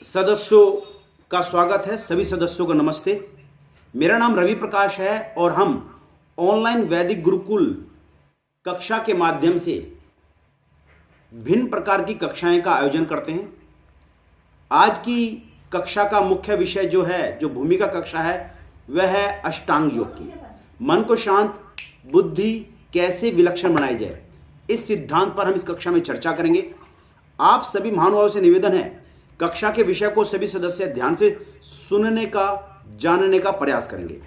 सदस्यों का स्वागत है। सभी सदस्यों को नमस्ते। मेरा नाम रवि प्रकाश है और हम ऑनलाइन वैदिक गुरुकुल कक्षा के माध्यम से भिन्न प्रकार की कक्षाएं का आयोजन करते हैं। आज की कक्षा का मुख्य विषय जो भूमिका कक्षा है वह है अष्टांग योग की। मन को शांत, बुद्धि कैसे विलक्षण बनाई जाए, इस सिद्धांत पर हम इस कक्षा में चर्चा करेंगे। आप सभी महानुभावों से निवेदन है, कक्षा के विषय को सभी सदस्य ध्यान से सुनने का, जानने का प्रयास करेंगे।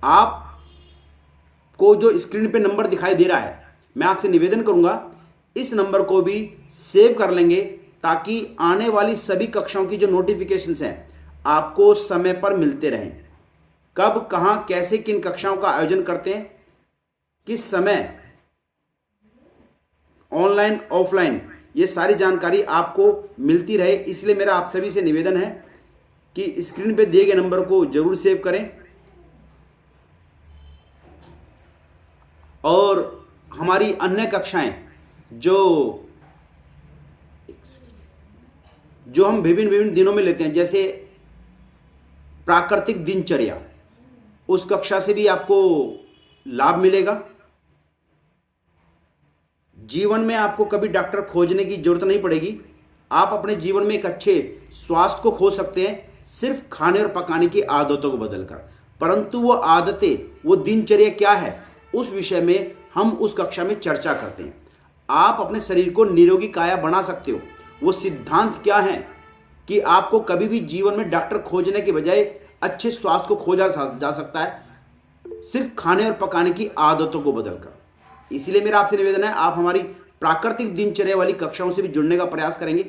आपको जो स्क्रीन पे नंबर दिखाई दे रहा है, मैं आपसे निवेदन करूंगा इस नंबर को भी सेव कर लेंगे ताकि आने वाली सभी कक्षाओं की जो नोटिफिकेशंस हैं आपको समय पर मिलते रहें। कब, कहां, कैसे, किन कक्षाओं का आयोजन करते हैं, किस समय, ऑनलाइन, ऑफलाइन, ये सारी जानकारी आपको मिलती रहे। इसलिए मेरा आप सभी से निवेदन है कि स्क्रीन पे दिए गए नंबर को जरूर सेव करें और हमारी अन्य कक्षाएं जो हम विभिन्न दिनों में लेते हैं, जैसे प्राकृतिक दिनचर्या, उस कक्षा से भी आपको लाभ मिलेगा। जीवन में आपको कभी डॉक्टर खोजने की जरूरत नहीं पड़ेगी। आप अपने जीवन में एक अच्छे स्वास्थ्य को खो सकते हैं सिर्फ खाने और पकाने की आदतों को बदलकर। परंतु वो आदतें, वो दिनचर्या क्या है, उस विषय में हम उस कक्षा में चर्चा करते हैं। आप अपने शरीर को निरोगी काया बना सकते हो। वो सिद्धांत क्या है कि आपको कभी भी जीवन में डॉक्टर खोजने के बजाय अच्छे स्वास्थ्य को खोजा जा सकता है सिर्फ खाने और पकाने की आदतों को बदलकर। इसलिए मेरा आपसे निवेदन है, आप हमारी प्राकृतिक दिनचर्या वाली कक्षाओं से भी जुड़ने का प्रयास करेंगे।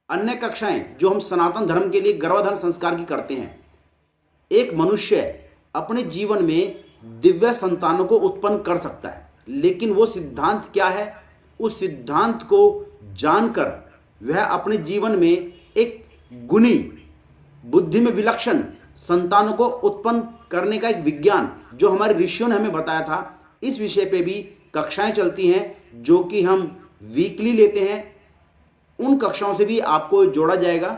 अन्य कक्षाएं जो हम सनातन धर्म के लिए गर्भाधान संस्कार की करते हैं, एक मनुष्य अपने जीवन में दिव्य संतानों को उत्पन्न कर सकता है, लेकिन वो सिद्धांत क्या है, उस सिद्धांत को जानकर वह अपने जीवन में एक गुणी, बुद्धि में विलक्षण संतानों को उत्पन्न करने का एक विज्ञान जो हमारे ऋषियों ने हमें बताया था, इस विषय पे भी कक्षाएं चलती हैं जो कि हम वीकली लेते हैं। उन कक्षाओं से भी आपको जोड़ा जाएगा।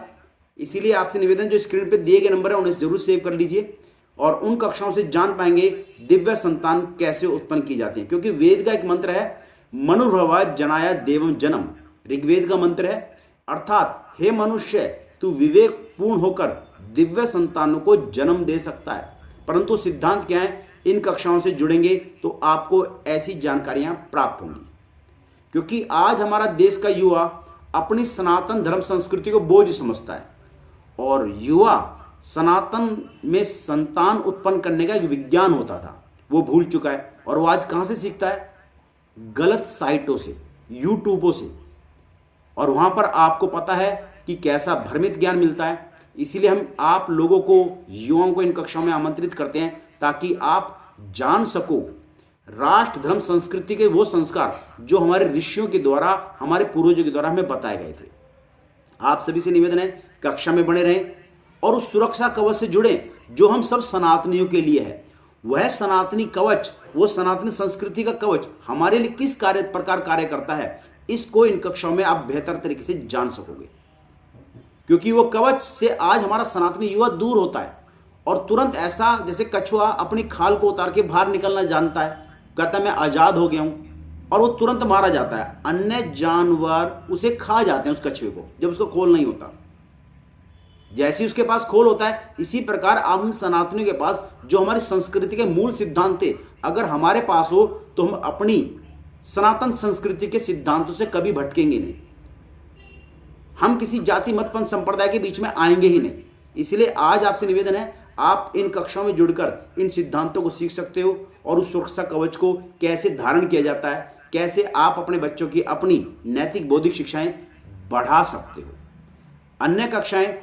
इसीलिए आपसे निवेदन, जो स्क्रीन पे दिए गए नंबर है उन्हें जरूर सेव कर लीजिए और उन कक्षाओं से जान पाएंगे दिव्य संतान कैसे उत्पन्न की जाती है। क्योंकि वेद का एक मंत्र है, मनुर्भवा जनाया देवम जन्म, ऋग्वेद का मंत्र है। अर्थात हे मनुष्य, तू विवेक पूर्ण होकर दिव्य संतानों को जन्म दे सकता है। परंतु सिद्धांत क्या है, इन कक्षाओं से जुड़ेंगे तो आपको ऐसी जानकारियां प्राप्त होंगी। क्योंकि आज हमारा देश का युवा अपनी सनातन धर्म संस्कृति को बोझ समझता है और युवा सनातन में संतान उत्पन्न करने का एक विज्ञान होता था वो भूल चुका है। और वो आज कहां से सीखता है? गलत साइटों से, यूट्यूबों से। और वहां पर आपको पता है कि कैसा भ्रमित ज्ञान मिलता है। इसीलिए हम आप लोगों को, युवाओं को इन कक्षाओं में आमंत्रित करते हैं ताकि आप जान सको राष्ट्र, धर्म, संस्कृति के वो संस्कार जो हमारे ऋषियों के द्वारा, हमारे पूर्वजों के द्वारा हमें बताए गए थे। आप सभी से निवेदन है, कक्षा में बने रहें और उस सुरक्षा कवच से जुड़ें जो हम सब सनातनियों के लिए है। वह सनातनी कवच, वो सनातनी संस्कृति का कवच हमारे लिए किस प्रकार कार्य करता है, इसको इन कक्षाओं में आप बेहतर तरीके से जान सकोगे। क्योंकि वो कवच से आज हमारा सनातनी युवा दूर होता है और तुरंत ऐसा, जैसे कछुआ अपनी खाल को उतार के बाहर निकलना जानता है, कहता मैं आजाद हो गया हूं, और वो तुरंत मारा जाता है। अन्य जानवर उसे खा जाते हैं, उस कछुए को, जब उसका खोल नहीं होता। जैसे उसके पास खोल होता है, इसी प्रकार हम सनातनियों के पास जो हमारी संस्कृति के मूल सिद्धांत थे, अगर हमारे पास हो तो हम अपनी सनातन संस्कृति के सिद्धांतों से कभी भटकेंगे नहीं। हम किसी जाति, मत, पंथ, संप्रदाय के बीच में आएंगे ही नहीं। इसलिए आज आपसे निवेदन है, आप इन कक्षाओं में जुड़कर इन सिद्धांतों को सीख सकते हो और उस सुरक्षा कवच को कैसे धारण किया जाता है, कैसे आप अपने बच्चों की अपनी नैतिक बौद्धिक शिक्षाएं बढ़ा सकते हो। अन्य कक्षाएं,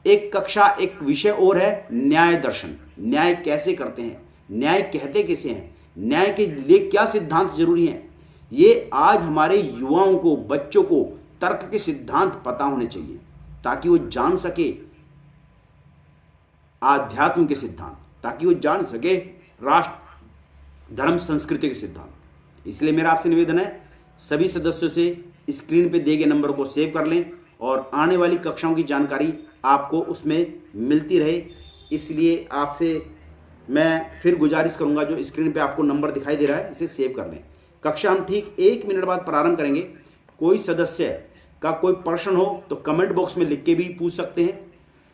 एक विषय और है न्याय दर्शन। न्याय कैसे करते हैं, न्याय कहते किसे हैं, न्याय के लिए क्या सिद्धांत जरूरी हैं, ये आज हमारे युवाओं को, बच्चों को तर्क के सिद्धांत पता होने चाहिए ताकि वो जान सके आध्यात्म के सिद्धांत, ताकि वो जान सके राष्ट्र, धर्म, संस्कृति के सिद्धांत। इसलिए मेरा आपसे निवेदन है, सभी सदस्यों से स्क्रीन पे दिए गए नंबर को सेव कर लें और आने वाली कक्षाओं की जानकारी आपको उसमें मिलती रहे। इसलिए आपसे मैं फिर गुजारिश करूंगा, जो स्क्रीन पे आपको नंबर दिखाई दे रहा है इसे सेव कर लें। कक्षा हम ठीक 1 मिनट बाद प्रारंभ करेंगे। कोई सदस्य का कोई प्रश्न हो तो कमेंट बॉक्स में लिख के भी पूछ सकते हैं।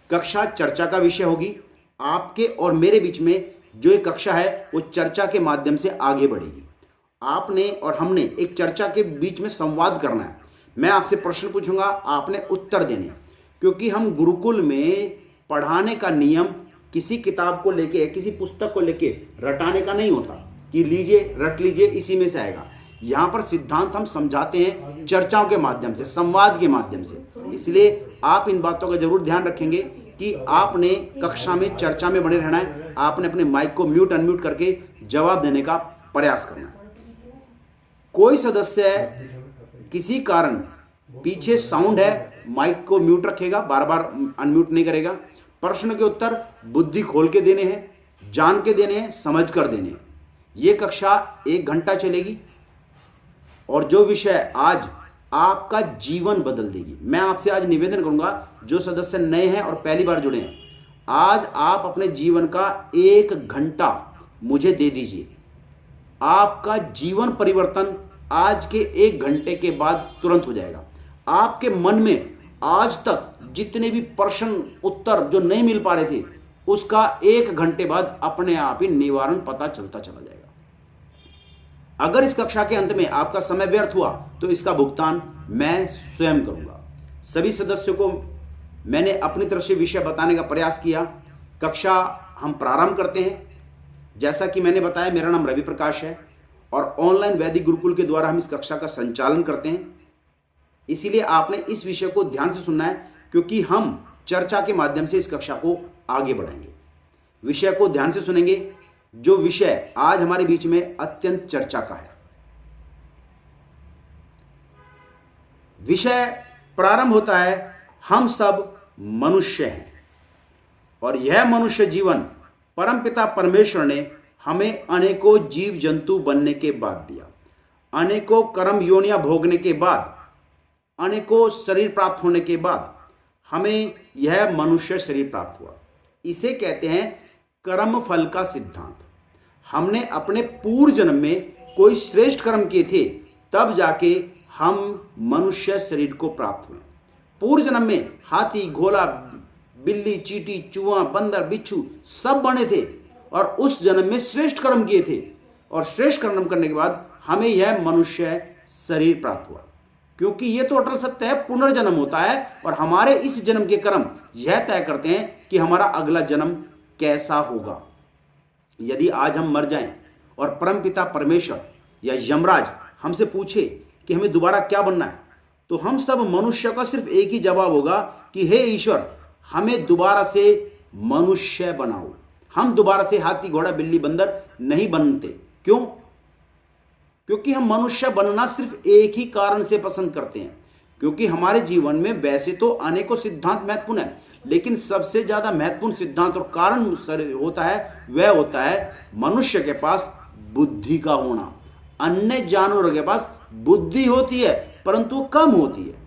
कक्षा चर्चा का विषय होगी। आपके और मेरे बीच में जो ये कक्षा है वो चर्चा के माध्यम से आगे बढ़ेगी। आपने और हमने एक चर्चा के बीच में संवाद करना है। मैं आपसे प्रश्न पूछूंगा, आपने उत्तर देने, क्योंकि हम गुरुकुल में पढ़ाने का नियम किसी किताब को लेके, किसी पुस्तक को लेके रटाने का नहीं होता कि लीजिए रट लीजिए इसी में से आएगा। यहाँ पर सिद्धांत हम समझाते हैं चर्चाओं के माध्यम से, संवाद के माध्यम से। इसलिए आप इन बातों का जरूर ध्यान रखेंगे कि आपने कक्षा में चर्चा में बने रहना है। आपने अपने माइक को म्यूट अनम्यूट करके जवाब देने का प्रयास करना है। कोई सदस्य किसी कारण पीछे साउंड है, माइक को म्यूट रखेगा, बार बार अनम्यूट नहीं करेगा। प्रश्न के उत्तर बुद्धि खोल के देने हैं, जान के देने हैं, समझ कर देने हैं। ये कक्षा 1 घंटा चलेगी और जो विषय आज आपका जीवन बदल देगी। मैं आपसे आज निवेदन करूंगा, जो सदस्य नए हैं और पहली बार जुड़े हैं, आज आप अपने जीवन का 1 घंटा मुझे दे दीजिए। आपका जीवन परिवर्तन आज के 1 घंटे के बाद तुरंत हो जाएगा। आपके मन में आज तक जितने भी प्रश्न उत्तर जो नहीं मिल पा रहे थे, उसका 1 घंटे बाद अपने आप ही निवारण पता चलता चला जाएगा। अगर इस कक्षा के अंत में आपका समय व्यर्थ हुआ तो इसका भुगतान मैं स्वयं करूंगा। सभी सदस्यों को मैंने अपनी तरफ से विषय बताने का प्रयास किया। कक्षा हम प्रारंभ करते हैं। जैसा कि मैंने बताया, मेरा नाम रवि प्रकाश है और ऑनलाइन वैदिक गुरुकुल के द्वारा हम इस कक्षा का संचालन करते हैं। इसीलिए आपने इस विषय को ध्यान से सुनना है, क्योंकि हम चर्चा के माध्यम से इस कक्षा को आगे बढ़ाएंगे। विषय को ध्यान से सुनेंगे। जो विषय आज हमारे बीच में अत्यंत चर्चा का है, विषय प्रारंभ होता है, हम सब मनुष्य हैं और यह मनुष्य जीवन परमपिता परमेश्वर ने हमें अनेकों जीव जंतु बनने के बाद दिया। अनेकों कर्म योनियां भोगने के बाद, अनेकों शरीर प्राप्त होने के बाद हमें यह मनुष्य शरीर प्राप्त हुआ। इसे कहते हैं कर्म फल का सिद्धांत। हमने अपने पूर्व जन्म में कोई श्रेष्ठ कर्म किए थे, तब जाके हम मनुष्य शरीर को प्राप्त हुए। पूर्व जन्म में हाथी, घोड़ा, बिल्ली, चींटी, चूहा, बंदर, बिच्छू सब बने थे और उस जन्म में श्रेष्ठ कर्म किए थे और श्रेष्ठ कर्म करने के बाद हमें यह मनुष्य शरीर प्राप्त हुआ। क्योंकि यह तो अटल सत्य है, पुनर्जन्म होता है और हमारे इस जन्म के कर्म यह तय करते हैं कि हमारा अगला जन्म कैसा होगा। यदि आज हम मर जाएं और परमपिता परमेश्वर या यमराज हमसे पूछे कि हमें दोबारा क्या बनना है, तो हम सब मनुष्य का सिर्फ एक ही जवाब होगा कि हे ईश्वर, हमें दोबारा से मनुष्य बनाओ। हम दोबारा से हाथी, घोड़ा, बिल्ली, बंदर नहीं बनते। क्यों? क्योंकि हम मनुष्य बनना सिर्फ एक ही कारण से पसंद करते हैं, क्योंकि हमारे जीवन में वैसे तो अनेकों सिद्धांत महत्वपूर्ण है, लेकिन सबसे ज्यादा महत्वपूर्ण सिद्धांत और कारण होता है, वह होता है मनुष्य के पास बुद्धि का होना। अन्य जानवरों के पास बुद्धि होती है परंतु कम होती है।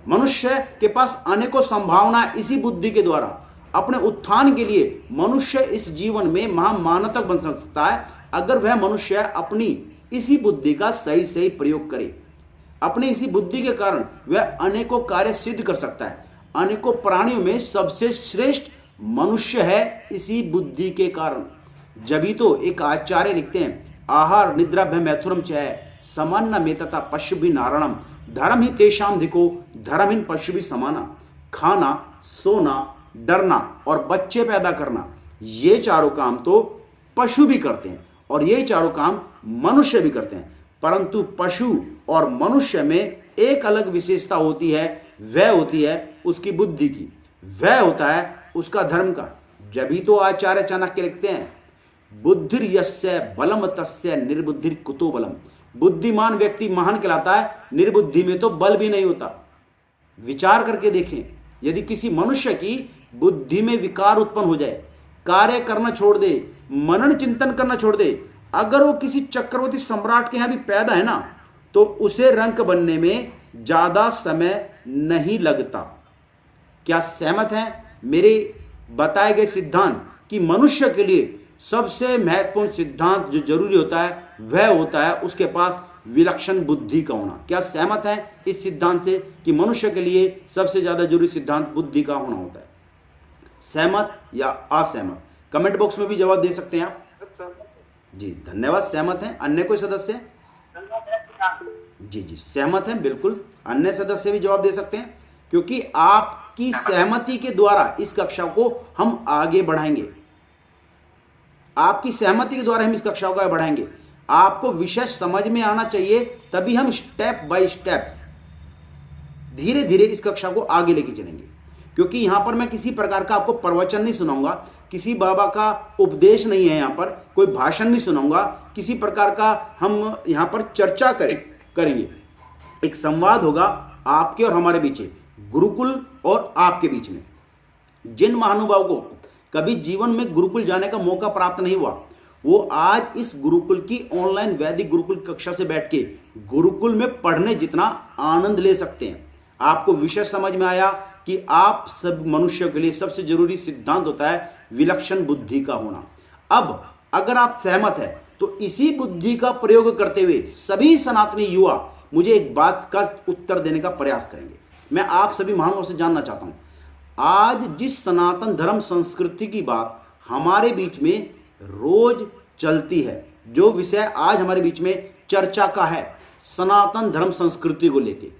मनुष्य के पास अनेकों संभावना, इसी बुद्धि के द्वारा अपने उत्थान के लिए मनुष्य इस जीवन में महामानवतक बन सकता है, अगर वह मनुष्य अपनी इसी बुद्धि का सही सही प्रयोग करे। अपनी इसी बुद्धि के कारण वह अनेकों कार्य सिद्ध कर सकता है। अनेकों प्राणियों में सबसे श्रेष्ठ मनुष्य है इसी बुद्धि के कारण। जभी तो एक आचार्य लिखते हैं, आहार निद्रा भय मैथुरम चय समान्ना में तथा पशु भी नारणम धर्म ही तेषाम धिको धर्महीन पशु भी समाना। खाना, सोना, डरना और बच्चे पैदा करना, ये चारों काम तो पशु भी करते हैं और ये चारों काम मनुष्य भी करते हैं। परंतु पशु और मनुष्य में एक अलग विशेषता होती है, वह होती है उसकी बुद्धि की, वह होता है उसका धर्म का। जभी तो आचार्य चाणक्य लिखते हैं, बुद्धिर यस्य बलम तस्य निर्बुद्धिर कुतो बलम। बुद्धिमान व्यक्ति महान कहलाता है, निर्बुद्धि में तो बल भी नहीं होता। विचार करके देखें, यदि किसी मनुष्य की बुद्धि में विकार उत्पन्न हो जाए, कार्य करना छोड़ दे, मनन चिंतन करना छोड़ दे, अगर वो किसी चक्रवर्ती सम्राट के यहां भी पैदा है ना, तो उसे रंक बनने में ज्यादा समय नहीं लगता। क्या सहमत हैं मेरे बताए गए सिद्धांत कि मनुष्य के लिए सबसे महत्वपूर्ण सिद्धांत जो जरूरी होता है वह होता है उसके पास विलक्षण बुद्धि का होना। क्या सहमत हैं इस सिद्धांत से कि मनुष्य के लिए सबसे ज्यादा जरूरी सिद्धांत बुद्धि का होना होता है? सहमत या असहमत? कमेंट बॉक्स में भी जवाब दे सकते हैं आप। जी धन्यवाद, सहमत हैं। अन्य कोई सदस्य? जी जी सहमत हैं, बिल्कुल। अन्य सदस्य भी जवाब दे सकते हैं, क्योंकि आपकी सहमति के द्वारा इस कक्षा को हम आगे बढ़ाएंगे। आपकी सहमति के द्वारा हम इस कक्षा को आगे बढ़ाएंगे। आपको विषय समझ में आना चाहिए, तभी हम स्टेप बाय स्टेप धीरे धीरे इस कक्षा को आगे लेके चलेंगे। क्योंकि यहां पर मैं किसी प्रकार का आपको प्रवचन नहीं सुनाऊंगा, किसी बाबा का उपदेश नहीं है, यहां पर कोई भाषण नहीं सुनाऊंगा, किसी प्रकार का हम यहां पर चर्चा करेंगे। एक संवाद होगा आपके और हमारे बीच, गुरुकुल और आपके बीच में। जिन महानुभाव को कभी जीवन में गुरुकुल जाने का मौका प्राप्त नहीं हुआ, वो आज इस गुरुकुल की ऑनलाइन वैदिक गुरुकुल कक्षा से बैठ के गुरुकुल में पढ़ने जितना आनंद ले सकते हैं। आपको विषय समझ में आया कि आप सब मनुष्यों के लिए सबसे जरूरी सिद्धांत होता है विलक्षण बुद्धि का होना। अब अगर आप सहमत हैं तो इसी बुद्धि का प्रयोग करते हुए सभी सनातनी युवा मुझे एक बात का उत्तर देने का प्रयास करेंगे। मैं आप सभी महानुभावों से जानना चाहता हूं, आज जिस सनातन धर्म संस्कृति की बात हमारे बीच में रोज चलती है, जो विषय आज हमारे बीच में चर्चा का है सनातन धर्म संस्कृति को लेके,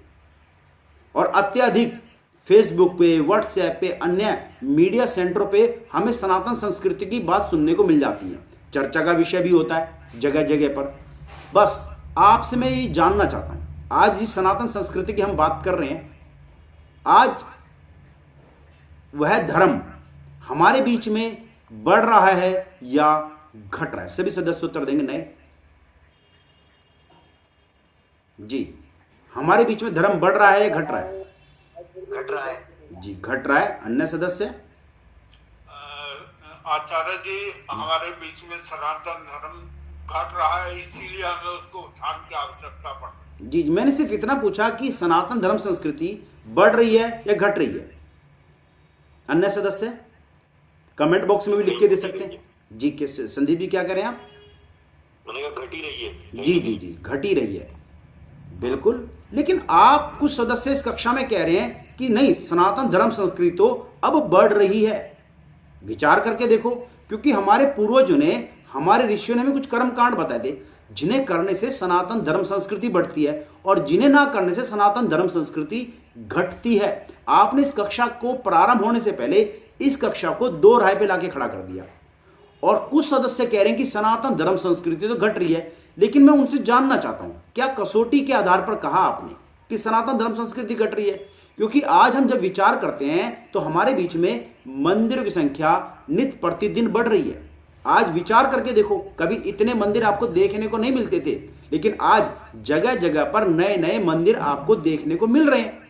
और अत्यधिक फेसबुक पे, व्हाट्सएप पे, अन्य मीडिया सेंटरों पे हमें सनातन संस्कृति की बात सुनने को मिल जाती है। चर्चा का विषय भी होता है जगह जगह पर। बस आपसे मैं ये जानना चाहता हूं, आज जिस सनातन संस्कृति की हम बात कर रहे हैं, आज वह धर्म हमारे बीच में बढ़ रहा है या घट रहा है? सभी सदस्य उत्तर देंगे। नहीं जी, हमारे बीच में धर्म बढ़ रहा है या घट रहा है? घट रहा है जी, घट रहा है। अन्य सदस्य? आचार्य जी, हमारे बीच में सनातन धर्म घट रहा है, इसीलिए हमें उसको उत्थान की आवश्यकता पड़। जी, मैंने सिर्फ इतना पूछा कि सनातन धर्म संस्कृति बढ़ रही है या घट रही है। अन्य सदस्य कमेंट बॉक्स में भी लिख के दे सकते हैं। जी, संदीप जी क्या करें आप? मैंने कहा घट ही रही है। जी जी जी, घट ही रही है, बिल्कुल। लेकिन आप कुछ सदस्य इस कक्षा में कह रहे हैं कि नहीं, सनातन धर्म संस्कृति तो अब बढ़ रही है। विचार करके देखो, क्योंकि हमारे पूर्वजों ने, हमारे ऋषियों ने हमें कुछ कर्म कांड बताए थे जिन्हें करने से सनातन धर्म संस्कृति बढ़ती है और जिन्हें ना करने से सनातन धर्म संस्कृति घटती है। आपने इस कक्षा को प्रारंभ होने से पहले इस कक्षा को दो राह पे लाके खड़ा कर दिया, और कुछ सदस्य कह रहे हैं कि सनातन धर्म संस्कृति तो घट रही है। लेकिन मैं उनसे जानना चाहता हूं, क्या कसौटी के आधार पर कहा आपने कि सनातन धर्म संस्कृति घट रही है? क्योंकि आज हम जब विचार करते हैं तो हमारे बीच में मंदिरों की संख्या नित्य प्रतिदिन बढ़ रही है। आज विचार करके देखो, कभी इतने मंदिर आपको देखने को नहीं मिलते थे, लेकिन आज जगह जगह पर नए नए मंदिर आपको देखने को मिल रहे हैं।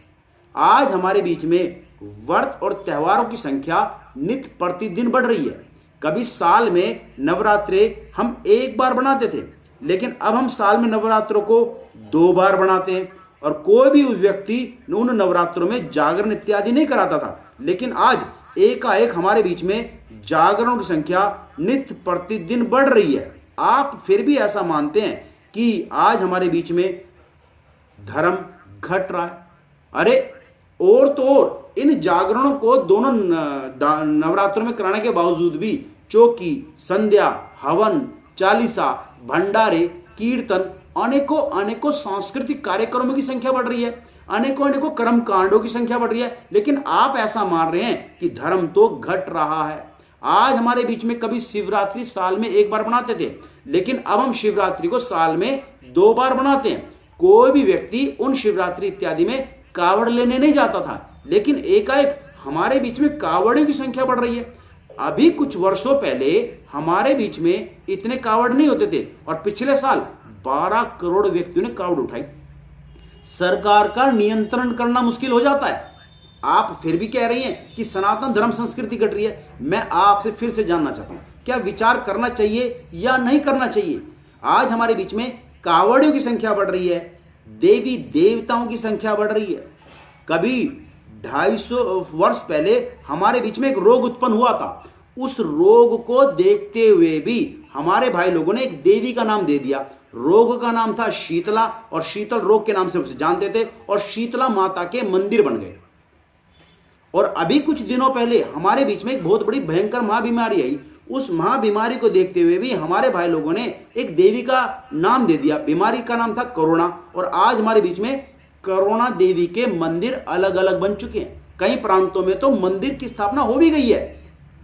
आज हमारे बीच में व्रत और त्योहारों की संख्या नित्य प्रतिदिन बढ़ रही है। कभी साल में नवरात्रे हम एक बार बनाते थे, लेकिन अब हम साल में नवरात्रों को 2 बार बनाते हैं। और कोई भी व्यक्ति उन नवरात्रों में जागरण इत्यादि नहीं कराता था, लेकिन आज एकाएक हमारे बीच में जागरणों की संख्या नित्य प्रतिदिन बढ़ रही है। आप फिर भी ऐसा मानते हैं कि आज हमारे बीच में धर्म घट रहा है? अरे और तो और इन जागरणों को दोनों नवरात्रों में कराने के बावजूद भी चौकी, संध्या, हवन, चालीसा, भंडारे, कीर्तन, अनेकों अनेकों सांस्कृतिक कार्यक्रमों की संख्या बढ़ रही है, अनेकों अनेकों कर्म कांडों की संख्या बढ़ रही है। लेकिन आप ऐसा मान रहे हैं कि धर्म तो घट रहा है। आज हमारे बीच में कभी शिवरात्रि साल में 1 बार बनाते थे, लेकिन अब हम शिवरात्रि को साल में 2 बार बनाते हैं। कोई भी व्यक्ति उन शिवरात्रि इत्यादि में कावड़ लेने नहीं जाता था, लेकिन एकाएक हमारे बीच में कावड़ों की संख्या बढ़ रही है। अभी कुछ वर्षों पहले हमारे बीच में इतने कावड़ नहीं होते थे, और पिछले साल 12 करोड़ व्यक्तियों ने कावड़ उठाई। सरकार का नियंत्रण करना मुश्किल हो जाता है। आप फिर भी कह रही हैं कि सनातन धर्म संस्कृति घट रही है। मैं आपसे फिर से जानना चाहता हूं, क्या विचार करना चाहिए या नहीं करना चाहिए? आज हमारे बीच में कावड़ियों की संख्या बढ़ रही है, देवी देवताओं की संख्या बढ़ रही है। कभी 250 वर्ष पहले हमारे बीच में एक रोग उत्पन्न हुआ था। उस रोग को देखते हुए भी हमारे भाई लोगों ने एक देवी का नाम दे दिया। रोग का नाम था शीतला, और शीतल रोग के नाम से उसे जानते थे, और शीतला माता के मंदिर बन गए। और अभी कुछ दिनों पहले हमारे बीच में एक बहुत बड़ी भयंकर महाबीमारी आई। उस महाबीमारी को देखते हुए भी हमारे भाई लोगों ने एक देवी का नाम दे दिया। बीमारी का नाम था कोरोना, और आज हमारे बीच में कोरोना देवी के मंदिर अलग अलग बन चुके हैं। कई प्रांतों में तो मंदिर की स्थापना हो भी गई है।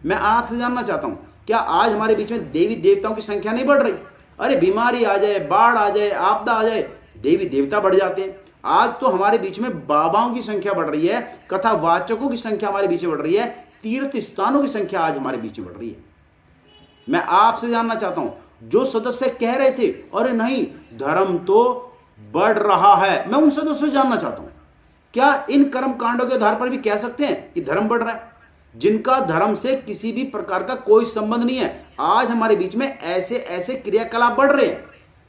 मैं आपसे जानना चाहता हूं, क्या आज हमारे बीच में देवी देवताओं की संख्या नहीं बढ़ रही? अरे बीमारी आ जाए, बाढ़ आ जाए, आपदा आ जाए, देवी देवता बढ़ जाते हैं। आज तो हमारे बीच में बाबाओं की संख्या बढ़ रही है, कथावाचकों की संख्या हमारे बीच में बढ़ रही है, तीर्थ स्थानों की संख्या आज हमारे बीच में बढ़ रही है। मैं आपसे जानना चाहता हूं, जो सदस्य कह रहे थे अरे नहीं धर्म तो बढ़ रहा है, मैं उन सदस्यों से जानना चाहता हूं, क्या इन कर्म कांडों के आधार पर भी कह सकते हैं कि धर्म बढ़ रहा है? जिनका धर्म से किसी भी प्रकार का कोई संबंध नहीं है, आज हमारे बीच में ऐसे ऐसे क्रियाकलाप बढ़ रहे हैं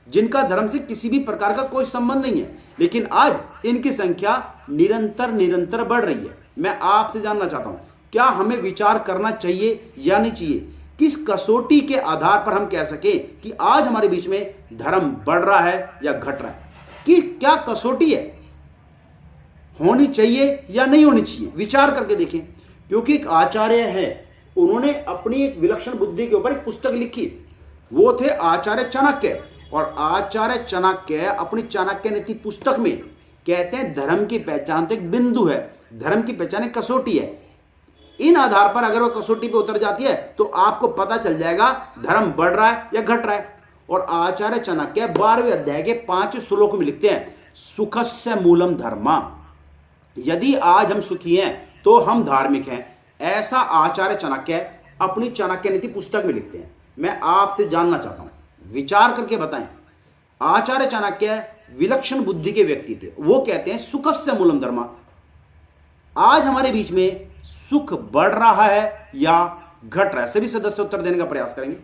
जिनका धर्म से किसी भी प्रकार का कोई संबंध नहीं है, लेकिन आज इनकी संख्या निरंतर निरंतर बढ़ रही है। मैं आपसे जानना चाहता हूं, क्या हमें विचार करना चाहिए या नहीं चाहिए? किस कसौटी के आधार पर हम कह सकें कि आज हमारे बीच में धर्म बढ़ रहा है या घट रहा है? कि क्या कसौटी है, होनी चाहिए या नहीं होनी चाहिए? विचार करके देखें। क्योंकि एक आचार्य है, उन्होंने अपनी एक विलक्षण बुद्धि के ऊपर एक पुस्तक लिखी। वो थे आचार्य चाणक्य, और आचार्य चाणक्य अपनी चाणक्य नीति पुस्तक में कहते हैं धर्म की पहचान तो एक बिंदु है, धर्म की पहचान एक कसौटी है। इन आधार पर अगर वो कसौटी पे उतर जाती है तो आपको पता चल जाएगा धर्म बढ़ रहा है या घट रहा है। और आचार्य चाणक्य 12वें अध्याय के 5 श्लोक में लिखते हैं, सुखस्य मूलम धर्मा, यदि आज हम सुखी हैं तो हम धार्मिक हैं। ऐसा आचार्य चाणक्य अपनी चाणक्य नीति पुस्तक में लिखते हैं। मैं आपसे जानना चाहता हूं, विचार करके बताएं। आचार्य चाणक्य विलक्षण बुद्धि के व्यक्ति थे। वो कहते हैं सुखस्य मूलम धर्मा। आज हमारे बीच में सुख बढ़ रहा है या घट रहा है? सभी सदस्य उत्तर देने का प्रयास करेंगे।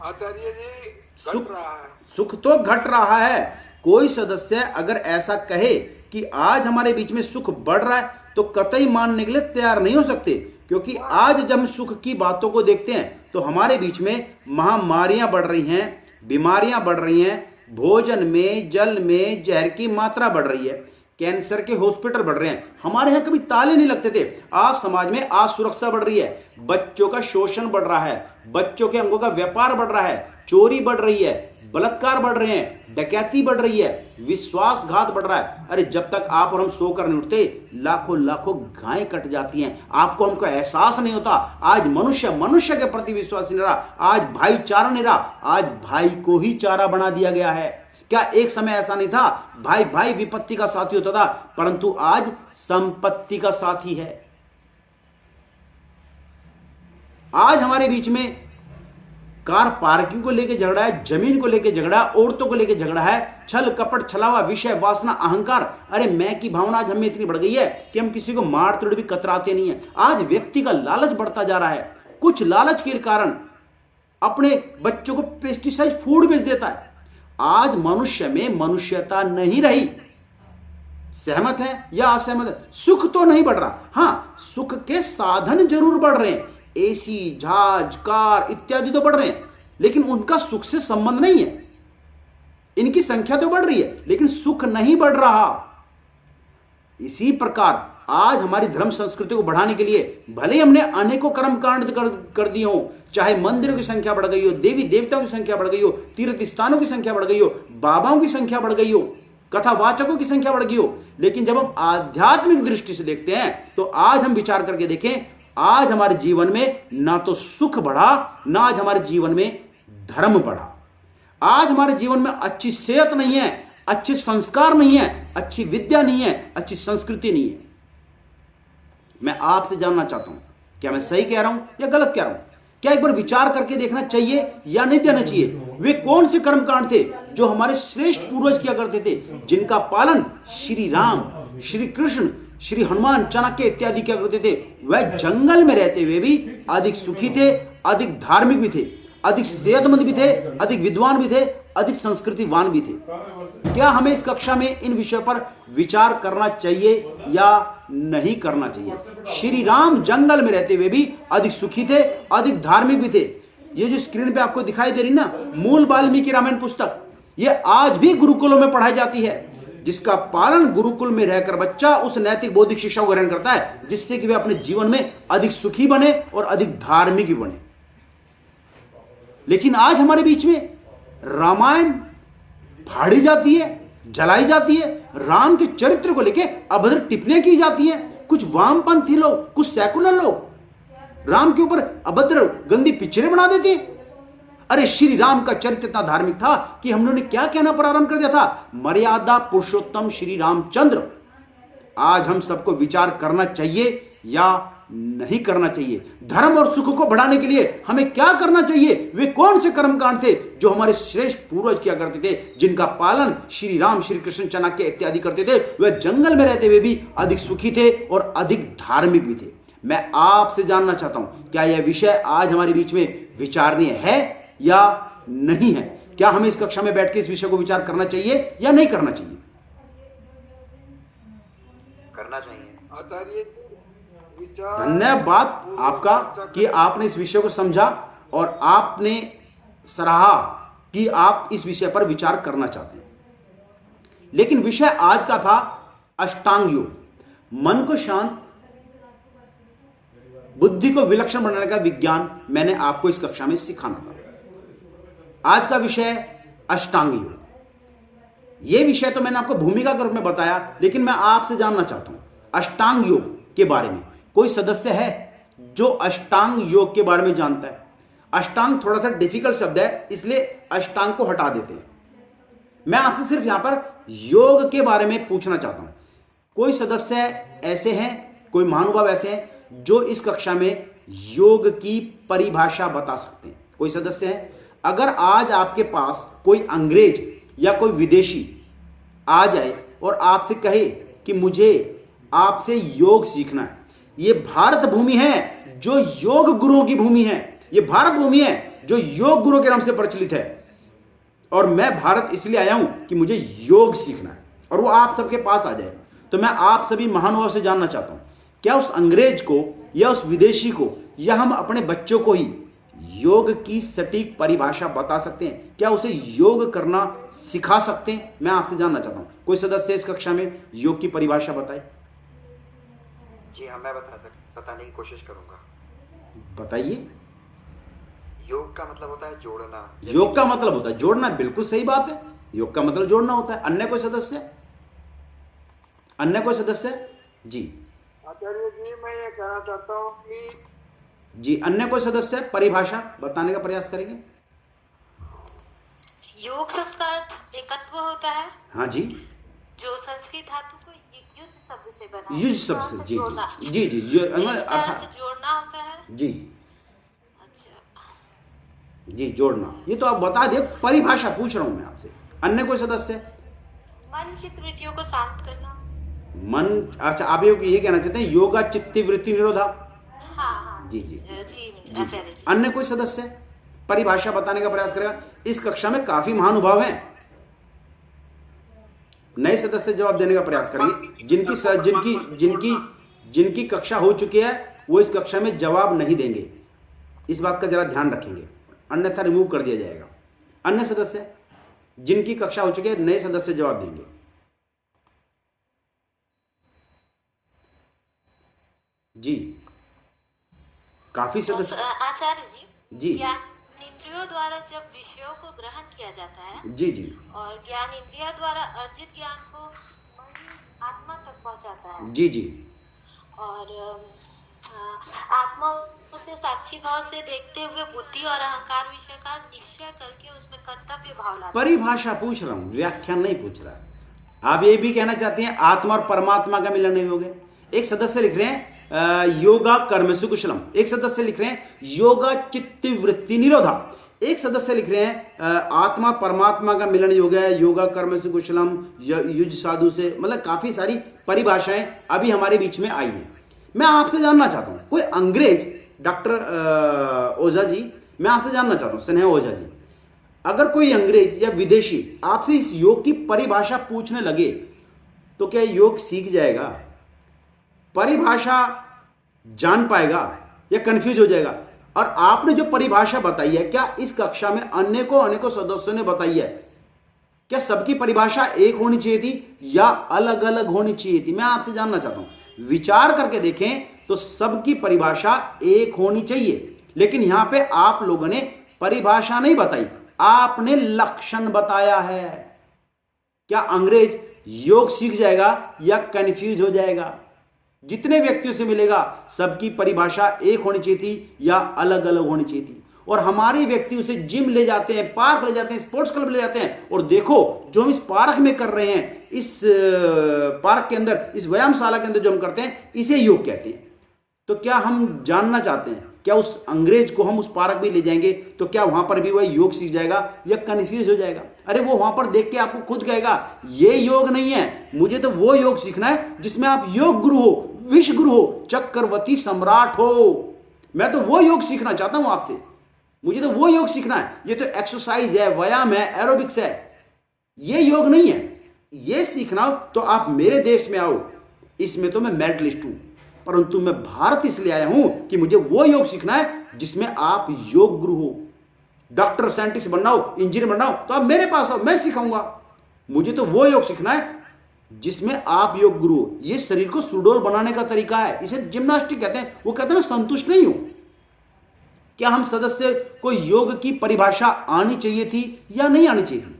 आचार्य जी घट रहा है। सुख तो घट रहा है। कोई सदस्य अगर ऐसा कहे कि आज हमारे बीच में सुख बढ़ रहा है तो कतई मानने के लिए तैयार नहीं हो सकते, क्योंकि आज जब हम सुख की बातों को देखते हैं तो हमारे बीच में महामारियां बढ़ रही हैं, बीमारियां बढ़ रही हैं, भोजन में जल में जहर की मात्रा बढ़ रही है, कैंसर के हॉस्पिटल बढ़ रहे हैं। हमारे यहाँ कभी ताले नहीं लगते थे, आज समाज में असुरक्षा बढ़ रही है, बच्चों का शोषण बढ़ रहा है, बच्चों के अंगों का व्यापार बढ़ रहा है, चोरी बढ़ रही है, बलात्कार बढ़ रहे हैं, डकैती बढ़ रही है, विश्वासघात बढ़ रहा है। अरे जब तक आप और हम सोकर नहीं उठते लाखों लाखों गायें कट जाती हैं, आपको हमको एहसास नहीं होता। आज मनुष्य मनुष्य के प्रति विश्वास नहीं रहा, आज भाईचारा नहीं रहा, आज भाई को ही चारा बना दिया गया है। क्या एक समय ऐसा नहीं था भाई भाई विपत्ति का साथी होता था, परंतु आज संपत्ति का साथी है। आज हमारे बीच में कार पार्किंग को लेकर झगड़ा है, जमीन को लेकर झगड़ा, औरतों को लेकर झगड़ा है, छल कपट छलावा, विषय वासना, अहंकार। अरे मैं की भावना आज हमें इतनी बढ़ गई है कि हम किसी को मार तोड़ भी कतराते नहीं है। आज व्यक्ति का लालच बढ़ता जा रहा है, कुछ लालच के कारण अपने बच्चों को पेस्टिसाइड फूड बेच देता है। आज मनुष्य में मनुष्यता नहीं रही। सहमत है या असहमत है? सुख तो नहीं बढ़ रहा, हाँ सुख के साधन जरूर बढ़ रहे हैं, एसी, जहाज, कार इत्यादि तो बढ़ रहे हैं, लेकिन उनका सुख से संबंध नहीं है। इनकी संख्या तो बढ़ रही है लेकिन सुख नहीं बढ़ रहा। इसी प्रकार आज हमारी धर्म संस्कृति को बढ़ाने के लिए भले हमने अनेकों कर्मकांड कर दिए हो, चाहे मंदिरों की संख्या बढ़ गई हो, देवी देवताओं की संख्या बढ़ गई हो, तीर्थ स्थानों की संख्या बढ़ गई हो, बाबाओं की संख्या बढ़ गई हो, कथावाचकों की संख्या बढ़ गई हो, लेकिन जब हम आध्यात्मिक दृष्टि से देखते हैं तो आज हम विचार करके देखें, आज हमारे जीवन में ना तो सुख बढ़ा, ना आज हमारे जीवन में धर्म बढ़ा। आज हमारे जीवन में अच्छी सेहत नहीं है, अच्छे संस्कार नहीं है, अच्छी विद्या नहीं है, अच्छी संस्कृति नहीं है। मैं आपसे जानना चाहता हूं, क्या मैं सही कह रहा हूं या गलत कह रहा हूं? क्या एक बार विचार करके देखना चाहिए या नहीं देना चाहिए? वे कौन से कर्मकांड थे जो हमारे श्रेष्ठ पूर्वज किया करते थे, जिनका पालन श्री राम, श्री कृष्ण, श्री हनुमान, चाणक्य इत्यादि क्या करते थे? वह जंगल में रहते हुए भी अधिक सुखी थे, अधिक धार्मिक भी थे, अधिक सेहतमंद भी थे, अधिक विद्वान भी थे, अधिक संस्कृतिवान भी थे। क्या हमें इस कक्षा में इन विषयों पर विचार करना चाहिए या नहीं करना चाहिए? श्री राम जंगल में रहते हुए भी अधिक सुखी थे, अधिक धार्मिक भी थे। ये जो स्क्रीन पे आपको दिखाई दे रही ना, मूल वाल्मीकि रामायण पुस्तक, ये आज भी गुरुकुलों में पढ़ाई जाती है, जिसका पालन गुरुकुल में रहकर बच्चा उस नैतिक बौद्धिक शिक्षा को ग्रहण करता है, जिससे कि वे अपने जीवन में अधिक सुखी बने और अधिक धार्मिक भी बने। लेकिन आज हमारे बीच में रामायण फाड़ी जाती है, जलाई जाती है, राम के चरित्र को लेकर अभद्र टिप्पणियां की जाती हैं। कुछ वामपंथी लोग, कुछ सेकुलर लोग राम के ऊपर अभद्र गंदी पिक्चरें बना देते हैं। अरे श्री राम का चरित्र इतना धार्मिक था कि हम लोगों ने क्या कहना प्रारंभ कर दिया था, मर्यादा पुरुषोत्तम श्री रामचंद्र। आज हम सबको विचार करना चाहिए या नहीं करना चाहिए? धर्म और सुख को बढ़ाने के लिए हमें क्या करना चाहिए? वे कौन से कर्मकांड थे जो हमारे श्रेष्ठ पूर्वज किया करते थे, जिनका पालन श्री राम, श्री कृष्ण, चाणक्य इत्यादि करते थे? वे जंगल में रहते हुए भी अधिक सुखी थे और अधिक धार्मिक भी थे। मैं आपसे जानना चाहता हूं, क्या यह विषय आज हमारे बीच में विचारणीय है या नहीं है? क्या हमें इस कक्षा में बैठ के इस विषय को विचार करना चाहिए या नहीं करना चाहिए? करना चाहिए। आचार्य विचार, धन्यवाद आपका कि आपने इस विषय को समझा और आपने सराहा कि आप इस विषय पर विचार करना चाहते हैं। लेकिन विषय आज का था अष्टांग योग, मन को शांत, बुद्धि को विलक्षण बनाने का विज्ञान मैंने आपको इस कक्षा में सिखाना था। आज का विषय अष्टांग योग। यह विषय तो मैंने आपको भूमिका के रूप में बताया, लेकिन मैं आपसे जानना चाहता हूं अष्टांग योग के बारे में कोई सदस्य है जो अष्टांग योग के बारे में जानता है? अष्टांग थोड़ा सा डिफिकल्ट शब्द है, इसलिए अष्टांग को हटा देते हैं। मैं आपसे सिर्फ यहां पर योग के बारे में पूछना चाहता हूं, कोई सदस्य ऐसे हैं, कोई महानुभाव ऐसे हैं जो इस कक्षा में योग की परिभाषा बता सकते हैं? कोई सदस्य है? अगर आज आपके पास कोई अंग्रेज या कोई विदेशी आ जाए और आपसे कहे कि मुझे आपसे योग सीखना है, ये भारत भूमि है जो योग गुरुओं की भूमि है, ये भारत भूमि है जो योग गुरु के नाम से प्रचलित है, और मैं भारत इसलिए आया हूं कि मुझे योग सीखना है, और वो आप सबके पास आ जाए, तो मैं आप सभी महानुभाव से जानना चाहता हूं, क्या उस अंग्रेज को या उस विदेशी को या हम अपने बच्चों को ही योग की सटीक परिभाषा बता सकते हैं? क्या उसे योग करना सिखा सकते हैं? मैं आपसे जानना चाहता हूं, कोई सदस्य इस कक्षा में योग की परिभाषा बताए? जी हाँ, मैं बताने की कोशिश करूंगा। बताइए। योग का मतलब होता है जोड़ना। योग का मतलब होता है जोड़ना, बिल्कुल सही बात है, योग का मतलब जोड़ना होता है। अन्य कोई सदस्य? अन्य कोई सदस्य? जी आचार्य जी, मैं ये कहना चाहता हूँ कि जी, अन्य कोई सदस्य परिभाषा बताने का प्रयास करेंगे? योग शब्द का अर्थ एकत्व होता है। हाँ जी, जो संस्कृत धातु को युज शब्द से बना है। युज शब्द से, जी जी जी जी, जिसका अर्थ जोड़ना होता है। जी अच्छा जी, जोड़ना, ये तो आप बता दिए, परिभाषा पूछ रहा हूं मैं आपसे। अन्य कोई सदस्य? मन चित्त वृत्तियों को शांत करना। मन, अच्छा, आप ये कहना चाहते हैं योगा चित्त वृत्ति निरोधा? हाँ हाँ जी जी जी आचार्य जी। अन्य कोई सदस्य परिभाषा बताने का प्रयास करेगा? इस कक्षा में काफी महानुभाव हैं, नए सदस्य जवाब देने का प्रयास करेंगे। जिनकी कक्षा हो चुकी है वो इस कक्षा में जवाब नहीं देंगे, इस बात का जरा ध्यान रखेंगे, अन्यथा रिमूव कर दिया जाएगा। अन्य सदस्य जिनकी कक्षा हो चुकी है, नए सदस्य जवाब देंगे। जी, काफी सदस्य। आचार्य जी। ज्ञान इंद्रियों द्वारा जब विषयों को ग्रहण किया जाता है, जी जी, और ज्ञान इंद्रियों द्वारा अर्जित ज्ञान को मन आत्मा तक पहुंचाता है, जी जी, और आत्मा उसे साक्षी भाव से देखते हुए बुद्धि और अहंकार विषय का निश्चय करके उसमें कर्तव्य भाव लाता है। परिभाषा पूछ रहा हूं, व्याख्यान नहीं पूछ रहा। आप ये भी कहना चाहते हैं आत्मा और परमात्मा का मिलन नहीं हो गया? एक सदस्य लिख रहे हैं योगा कर्मसु कुशलम, एक सदस्य लिख रहे हैं योगा चित्त वृत्ति निरोधा, एक सदस्य लिख रहे हैं आत्मा परमात्मा का मिलन हो गया, योगा कर्मसु कुशलम, युज साधु से, मतलब काफी सारी परिभाषाएं अभी हमारे बीच में आई हैं। मैं आपसे जानना चाहता हूं, कोई अंग्रेज, डॉक्टर ओझा जी, मैं आपसे जानना चाहता हूं, स्नेह ओझा जी, अगर कोई अंग्रेज या विदेशी आपसे इस योग की परिभाषा पूछने लगे तो क्या योग सीख जाएगा, परिभाषा जान पाएगा या कंफ्यूज हो जाएगा? और आपने जो परिभाषा बताई है, क्या इस कक्षा में अनेकों सदस्यों ने बताई है? क्या सबकी परिभाषा एक होनी चाहिए थी या अलग अलग होनी चाहिए थी? मैं आपसे जानना चाहता हूं। विचार करके देखें तो सबकी परिभाषा एक होनी चाहिए, लेकिन यहां पे आप लोगों ने परिभाषा नहीं बताई, आपने लक्षण बताया है। क्या अंग्रेज योग सीख जाएगा या कंफ्यूज हो जाएगा? जितने व्यक्तियों से मिलेगा सबकी परिभाषा एक होनी चाहिए थी या अलग अलग होनी चाहिए थी। और हमारे व्यक्ति उसे जिम ले जाते हैं, पार्क ले जाते हैं, स्पोर्ट्स क्लब ले जाते हैं, और देखो जो हम इस पार्क में कर रहे हैं, इस पार्क के अंदर, इस व्यायामशाला के अंदर जो हम करते हैं, इसे योग कहते हैं। तो क्या हम जानना चाहते हैं, क्या उस अंग्रेज को हम उस पार्क में ले जाएंगे तो क्या वहां पर भी वह योग सीख जाएगा या कंफ्यूज हो जाएगा? अरे वो वहां पर देख के आपको खुद कहेगा ये योग नहीं है, मुझे तो वो योग सीखना है जिसमें आप योग गुरु हो, विश्व गुरु हो, चक्रवर्ती सम्राट हो। मैं तो वो योग सीखना चाहता हूं आपसे, मुझे तो वो योग सीखना है। ये तो एक्सरसाइज है, व्यायाम है, एरोबिक्स है, ये योग नहीं है। ये सीखना हो तो आप मेरे देश में आओ, इसमें तो मैं मेडलिस्ट हूं, परंतु मैं भारत इसलिए आया हूं कि मुझे वो योग सीखना है जिसमें आप योग गुरु हो। डॉक्टर, साइंटिस्ट बनना हो, इंजीनियर बनना हो तो आप मेरे पास आओ, मैं सिखाऊंगा। मुझे तो वो योग सीखना है जिसमें आप योग गुरु हो। ये शरीर को सुडौल बनाने का तरीका है, इसे जिम्नास्टिक कहते हैं। वो कहते हैं मैं संतुष्ट नहीं हूं। क्या हम सदस्य को योग की परिभाषा आनी चाहिए थी या नहीं आनी चाहिए थी?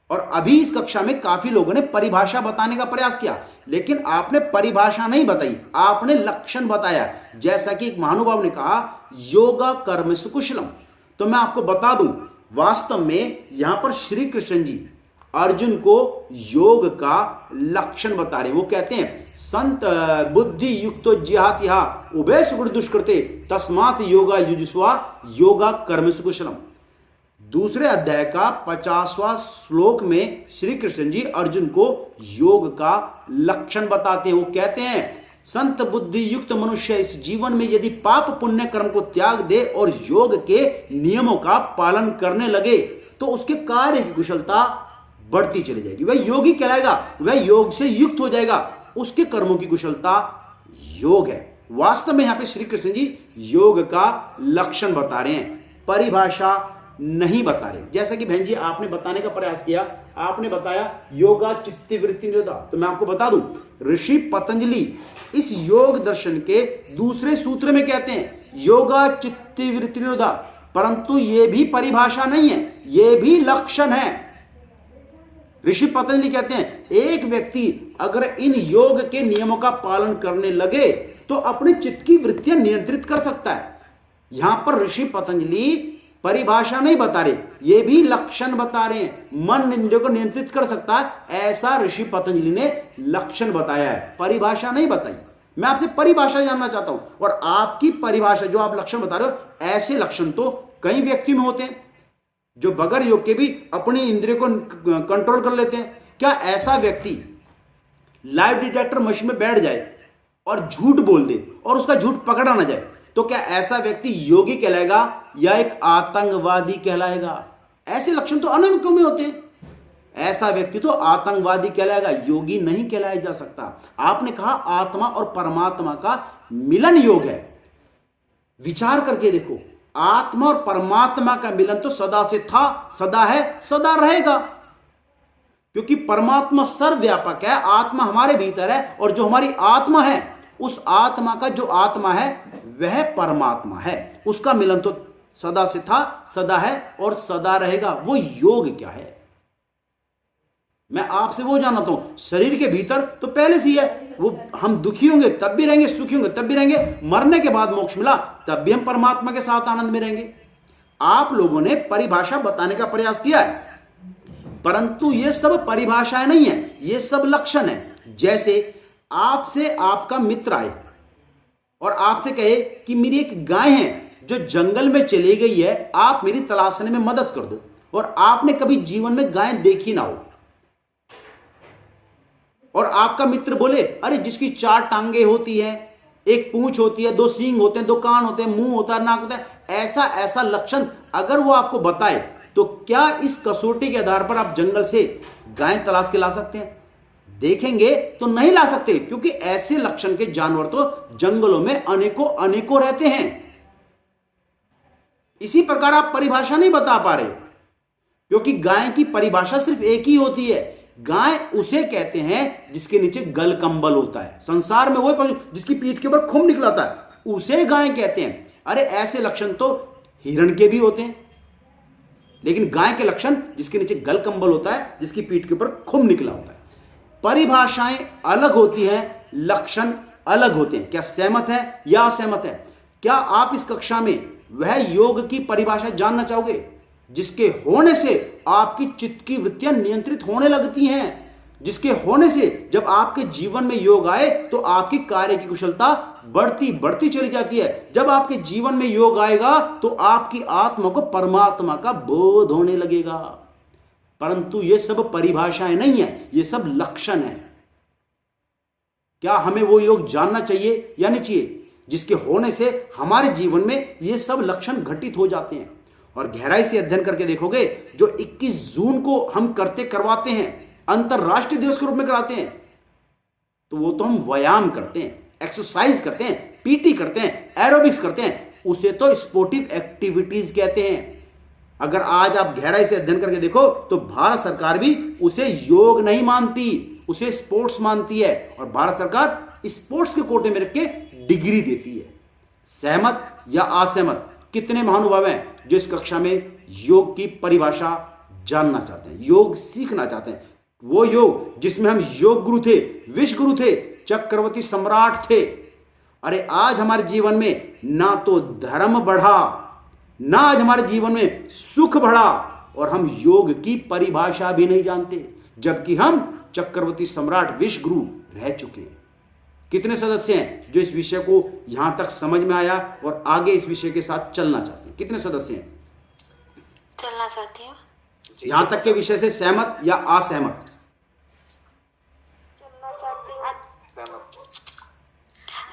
और अभी इस कक्षा में काफी लोगों ने परिभाषा बताने का प्रयास किया, लेकिन आपने परिभाषा नहीं बताई, आपने लक्षण बताया। जैसा कि एक महानुभाव ने कहा, योगा कर्म सुकुशलम। तो मैं आपको बता दूं, वास्तव में यहां पर श्री कृष्ण जी अर्जुन को योग का लक्षण बता रहे हैं। वो कहते हैं संत बुद्धि युक्तो जिहातिहा उभय सुकृत दुष्कृते तस्मात् योगा युजुस्वा योगा कर्म सुकुशलम। दूसरे अध्याय का 50वां श्लोक में श्री कृष्ण जी अर्जुन को योग का लक्षण बताते हैं। वो कहते हैं संत बुद्धि युक्त मनुष्य इस जीवन में यदि पाप पुण्य कर्म को त्याग दे और योग के नियमों का पालन करने लगे तो उसके कार्य की कुशलता बढ़ती चली जाएगी, वह योगी कहलाएगा, वह योग से युक्त हो जाएगा, उसके कर्मों की कुशलता योग है। वास्तव में यहां पे श्री कृष्ण जी योग का लक्षण बता रहे हैं, परिभाषा नहीं बता रहे। जैसा कि बहन जी आपने बताने का प्रयास किया, आपने बताया योगा चित्त वृत्ति निरोधा। तो मैं आपको बता दूं, ऋषि पतंजलि इस योग दर्शन के दूसरे सूत्र में कहते हैं योगा चित्त वृत्ति निरोधा, परंतु यह भी परिभाषा नहीं है, यह भी लक्षण है। ऋषि पतंजलि कहते हैं एक व्यक्ति अगर इन योग के नियमों का पालन करने लगे तो अपने चित्त की वृत्तियां नियंत्रित कर सकता है। यहां पर ऋषि पतंजलि परिभाषा नहीं बता रहे, ये भी लक्षण बता रहे हैं। मन इंद्रियों को नियंत्रित कर सकता है, ऐसा ऋषि पतंजलि ने लक्षण बताया है, परिभाषा नहीं बताई। मैं आपसे परिभाषा जानना चाहता हूं, और आपकी परिभाषा जो आप लक्षण बता रहे हो, ऐसे लक्षण तो कई व्यक्ति में होते हैं जो बगैर योग के भी अपनी इंद्रियों को कंट्रोल कर लेते हैं। क्या ऐसा व्यक्ति लाइव डिटेक्टर मशीन में बैठ जाए और झूठ बोल दे और उसका झूठ पकड़ा ना जाए तो क्या ऐसा व्यक्ति योगी कहलाएगा या एक आतंकवादी कहलाएगा? ऐसे लक्षण तो अनेकों में होते हैं। ऐसा व्यक्ति तो आतंकवादी कहलाएगा, योगी नहीं कहलाया जा सकता। आपने कहा आत्मा और परमात्मा का मिलन योग है। विचार करके देखो, आत्मा और परमात्मा का मिलन तो सदा से था, सदा है, सदा रहेगा, क्योंकि परमात्मा सर्वव्यापक है, आत्मा हमारे भीतर है, और जो हमारी आत्मा है उस आत्मा का जो आत्मा है वह परमात्मा है। उसका मिलन तो सदा से था, सदा है और सदा रहेगा। वो योग क्या है? मैं आपसे वो जानता हूं। शरीर के भीतर तो पहले से ही है, वो हम दुखी होंगे तब भी रहेंगे, सुखी होंगे तब भी रहेंगे, मरने के बाद मोक्ष मिला तब भी हम परमात्मा के साथ आनंद में रहेंगे। आप लोगों ने परिभाषा बताने का प्रयास किया है, परंतु ये सब परिभाषाएं नहीं है, ये सब लक्षण है। जैसे आपसे आपका मित्र आए और आपसे कहे कि मेरी एक गाय है जो जंगल में चली गई है, आप मेरी तलाशने में मदद कर दो, और आपने कभी जीवन में गाय देखी ना हो, और आपका मित्र बोले अरे जिसकी 4 टांगे होती हैं, एक पूंछ होती है, 2 सींग होते हैं, 2 कान होते हैं, मुंह होता है, नाक होता है, ऐसा ऐसा लक्षण अगर वो आपको बताए तो क्या इस कसौटी के आधार पर आप जंगल से गाय तलाश के ला सकते हैं? देखेंगे तो नहीं ला सकते, क्योंकि ऐसे लक्षण के जानवर तो जंगलों में अनेकों अनेकों रहते हैं। इसी प्रकार आप परिभाषा नहीं बता पा रहे, क्योंकि गाय की परिभाषा सिर्फ एक ही होती है। गाय उसे कहते हैं जिसके नीचे गल कंबल होता है। संसार में वही पशु जिसकी पीठ के ऊपर खुम निकलाता है, उसे गाय कहते हैं। अरे ऐसे लक्षण तो हिरण के भी होते हैं, लेकिन गाय के लक्षण जिसके नीचे गल कंबल होता है, जिसकी पीठ के ऊपर खुम निकला होता है। परिभाषाएं अलग होती हैं, लक्षण अलग होते हैं। क्या सहमत है या असहमत है? क्या आप इस कक्षा में वह योग की परिभाषा जानना चाहोगे जिसके होने से आपकी चित्त की वृत्तियां नियंत्रित होने लगती हैं, जिसके होने से जब आपके जीवन में योग आए तो आपकी कार्य की कुशलता बढ़ती बढ़ती चली जाती है। जब आपके जीवन में योग आएगा तो आपकी आत्मा को परमात्मा का बोध होने लगेगा। परंतु ये सब परिभाषाएं नहीं है, ये सब लक्षण है। क्या हमें वो योग जानना चाहिए या नहीं चाहिए जिसके होने से हमारे जीवन में ये सब लक्षण घटित हो जाते हैं? और गहराई से अध्ययन करके देखोगे, जो 21 जून को हम करवाते हैं, अंतरराष्ट्रीय दिवस के रूप में कराते हैं, तो वो तो हम व्यायाम करते हैं, एक्सरसाइज करते हैं, पीटी करते हैं, एरोबिक्स करते हैं, उसे तो स्पोर्टिव एक्टिविटीज कहते हैं। अगर आज आप गहराई से अध्ययन करके देखो तो भारत सरकार भी उसे योग नहीं मानती, उसे स्पोर्ट्स मानती है, और भारत सरकार स्पोर्ट्स के कोटे में रख के डिग्री देती है। सहमत या असहमत? कितने महानुभाव हैं जो इस कक्षा में योग की परिभाषा जानना चाहते हैं, योग सीखना चाहते हैं? वो योग जिसमें हम योग गुरु थे, विश्व गुरु थे, चक्रवर्ती सम्राट थे। अरे आज हमारे जीवन में ना तो धर्म बढ़ा, ना आज हमारे जीवन में सुख बढ़ा, और हम योग की परिभाषा भी नहीं जानते, जबकि हम चक्रवर्ती सम्राट विश्व गुरु रह चुके हैं। कितने सदस्य हैं जो इस विषय को यहां तक समझ में आया और आगे इस विषय के साथ चलना चाहते हैं? कितने सदस्य हैं चलना चाहते हैं? यहां तक के विषय से सहमत या असहमत? चलना चाहते हैं।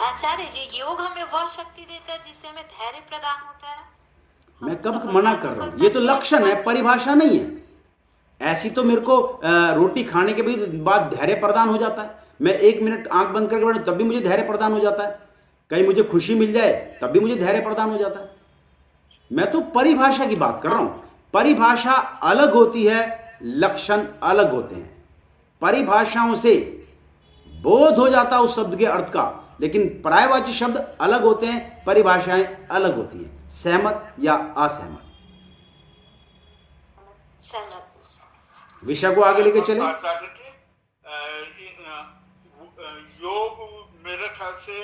आचार्य जी, योग हमें वह शक्ति देता है जिससे हमें धैर्य प्रदान होता है। मैं कब मना कर रहा हूं? ये तो लक्षण है, परिभाषा नहीं है। ऐसी तो मेरे को रोटी खाने के बाद धैर्य प्रदान हो जाता है। मैं 1 मिनट आंख बंद करके बैठूं तब भी मुझे धैर्य प्रदान हो जाता है। कहीं मुझे खुशी मिल जाए तब भी मुझे धैर्य प्रदान हो जाता है। मैं तो परिभाषा की बात कर रहा हूं। परिभाषा अलग होती है, लक्षण अलग होते हैं। परिभाषाओं से बोध हो जाता है उस शब्द के अर्थ का, लेकिन पर्यायवाची शब्द अलग होते हैं, परिभाषाएं अलग होती हैं। सहमत या असहमत? सहमत। विषय को आगे लेके चले। आचार्य जी, योग मेरे ख्याल से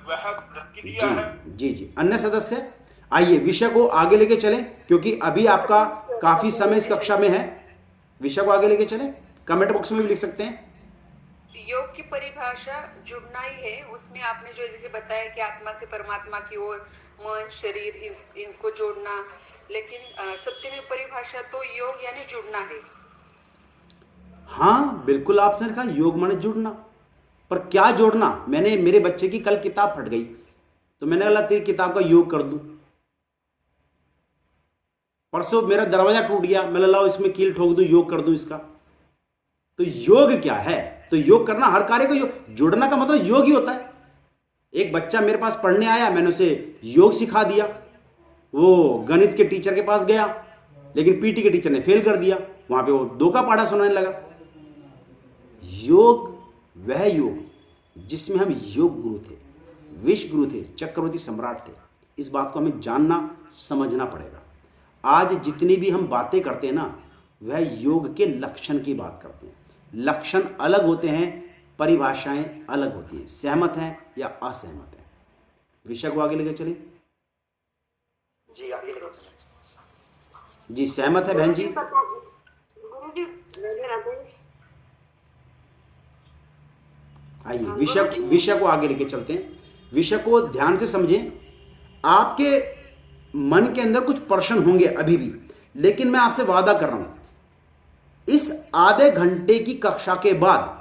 वह प्रक्रिया है। जी जी। अन्य सदस्य आइए विषय को आगे लेके चलें, क्योंकि अभी आपका काफी समय इस कक्षा में है। विषय को आगे लेके चलें, कमेंट बॉक्स में भी लिख सकते हैं। योग की परिभाषा जुड़ना ही है। उसमें आपने जो जैसे बताया कि आत्मा से परमात्मा की ओर, मन, शरीर, इनको जोड़ना, लेकिन सत्य में परिभाषा तो योग यानी जुड़ना है। हाँ बिल्कुल, आपने कहा योग माने जुड़ना, पर क्या जोड़ना? मैंने मेरे बच्चे की कल किताब फट गई तो मैंने कहा तेरी किताब का योग कर दूं। परसों मेरा दरवाजा टूट गया, मैं लाओ इसमें कील ठोक दूं, योग कर दूं इसका। तो योग क्या है? तो योग करना, हर कार्य को योग, जुड़ना का मतलब योग ही होता है। एक बच्चा मेरे पास पढ़ने आया, मैंने उसे योग सिखा दिया। वो गणित के टीचर के पास गया, लेकिन पीटी के टीचर ने फेल कर दिया। वहां पे वो 2 का पढ़ा सुनाने लगा। योग वह योग जिसमें हम योग गुरु थे, विश्व गुरु थे, चक्रवर्ती सम्राट थे। इस बात को हमें जानना समझना पड़ेगा। आज जितनी भी हम बातें करते हैं ना, वह योग के लक्षण की बात करते हैं। लक्षण अलग होते हैं, परिभाषाएं अलग होती हैं। सहमत हैं या असहमत हैं? विषय को आगे लेकर चलें। जी आगे लेकर जी सहमत है बहन जी? आइए विषय को आगे लेके चलते हैं। विषय को ध्यान से समझें। आपके मन के अंदर कुछ प्रश्न होंगे अभी भी, लेकिन मैं आपसे वादा कर रहा हूं, इस आधे घंटे की कक्षा के बाद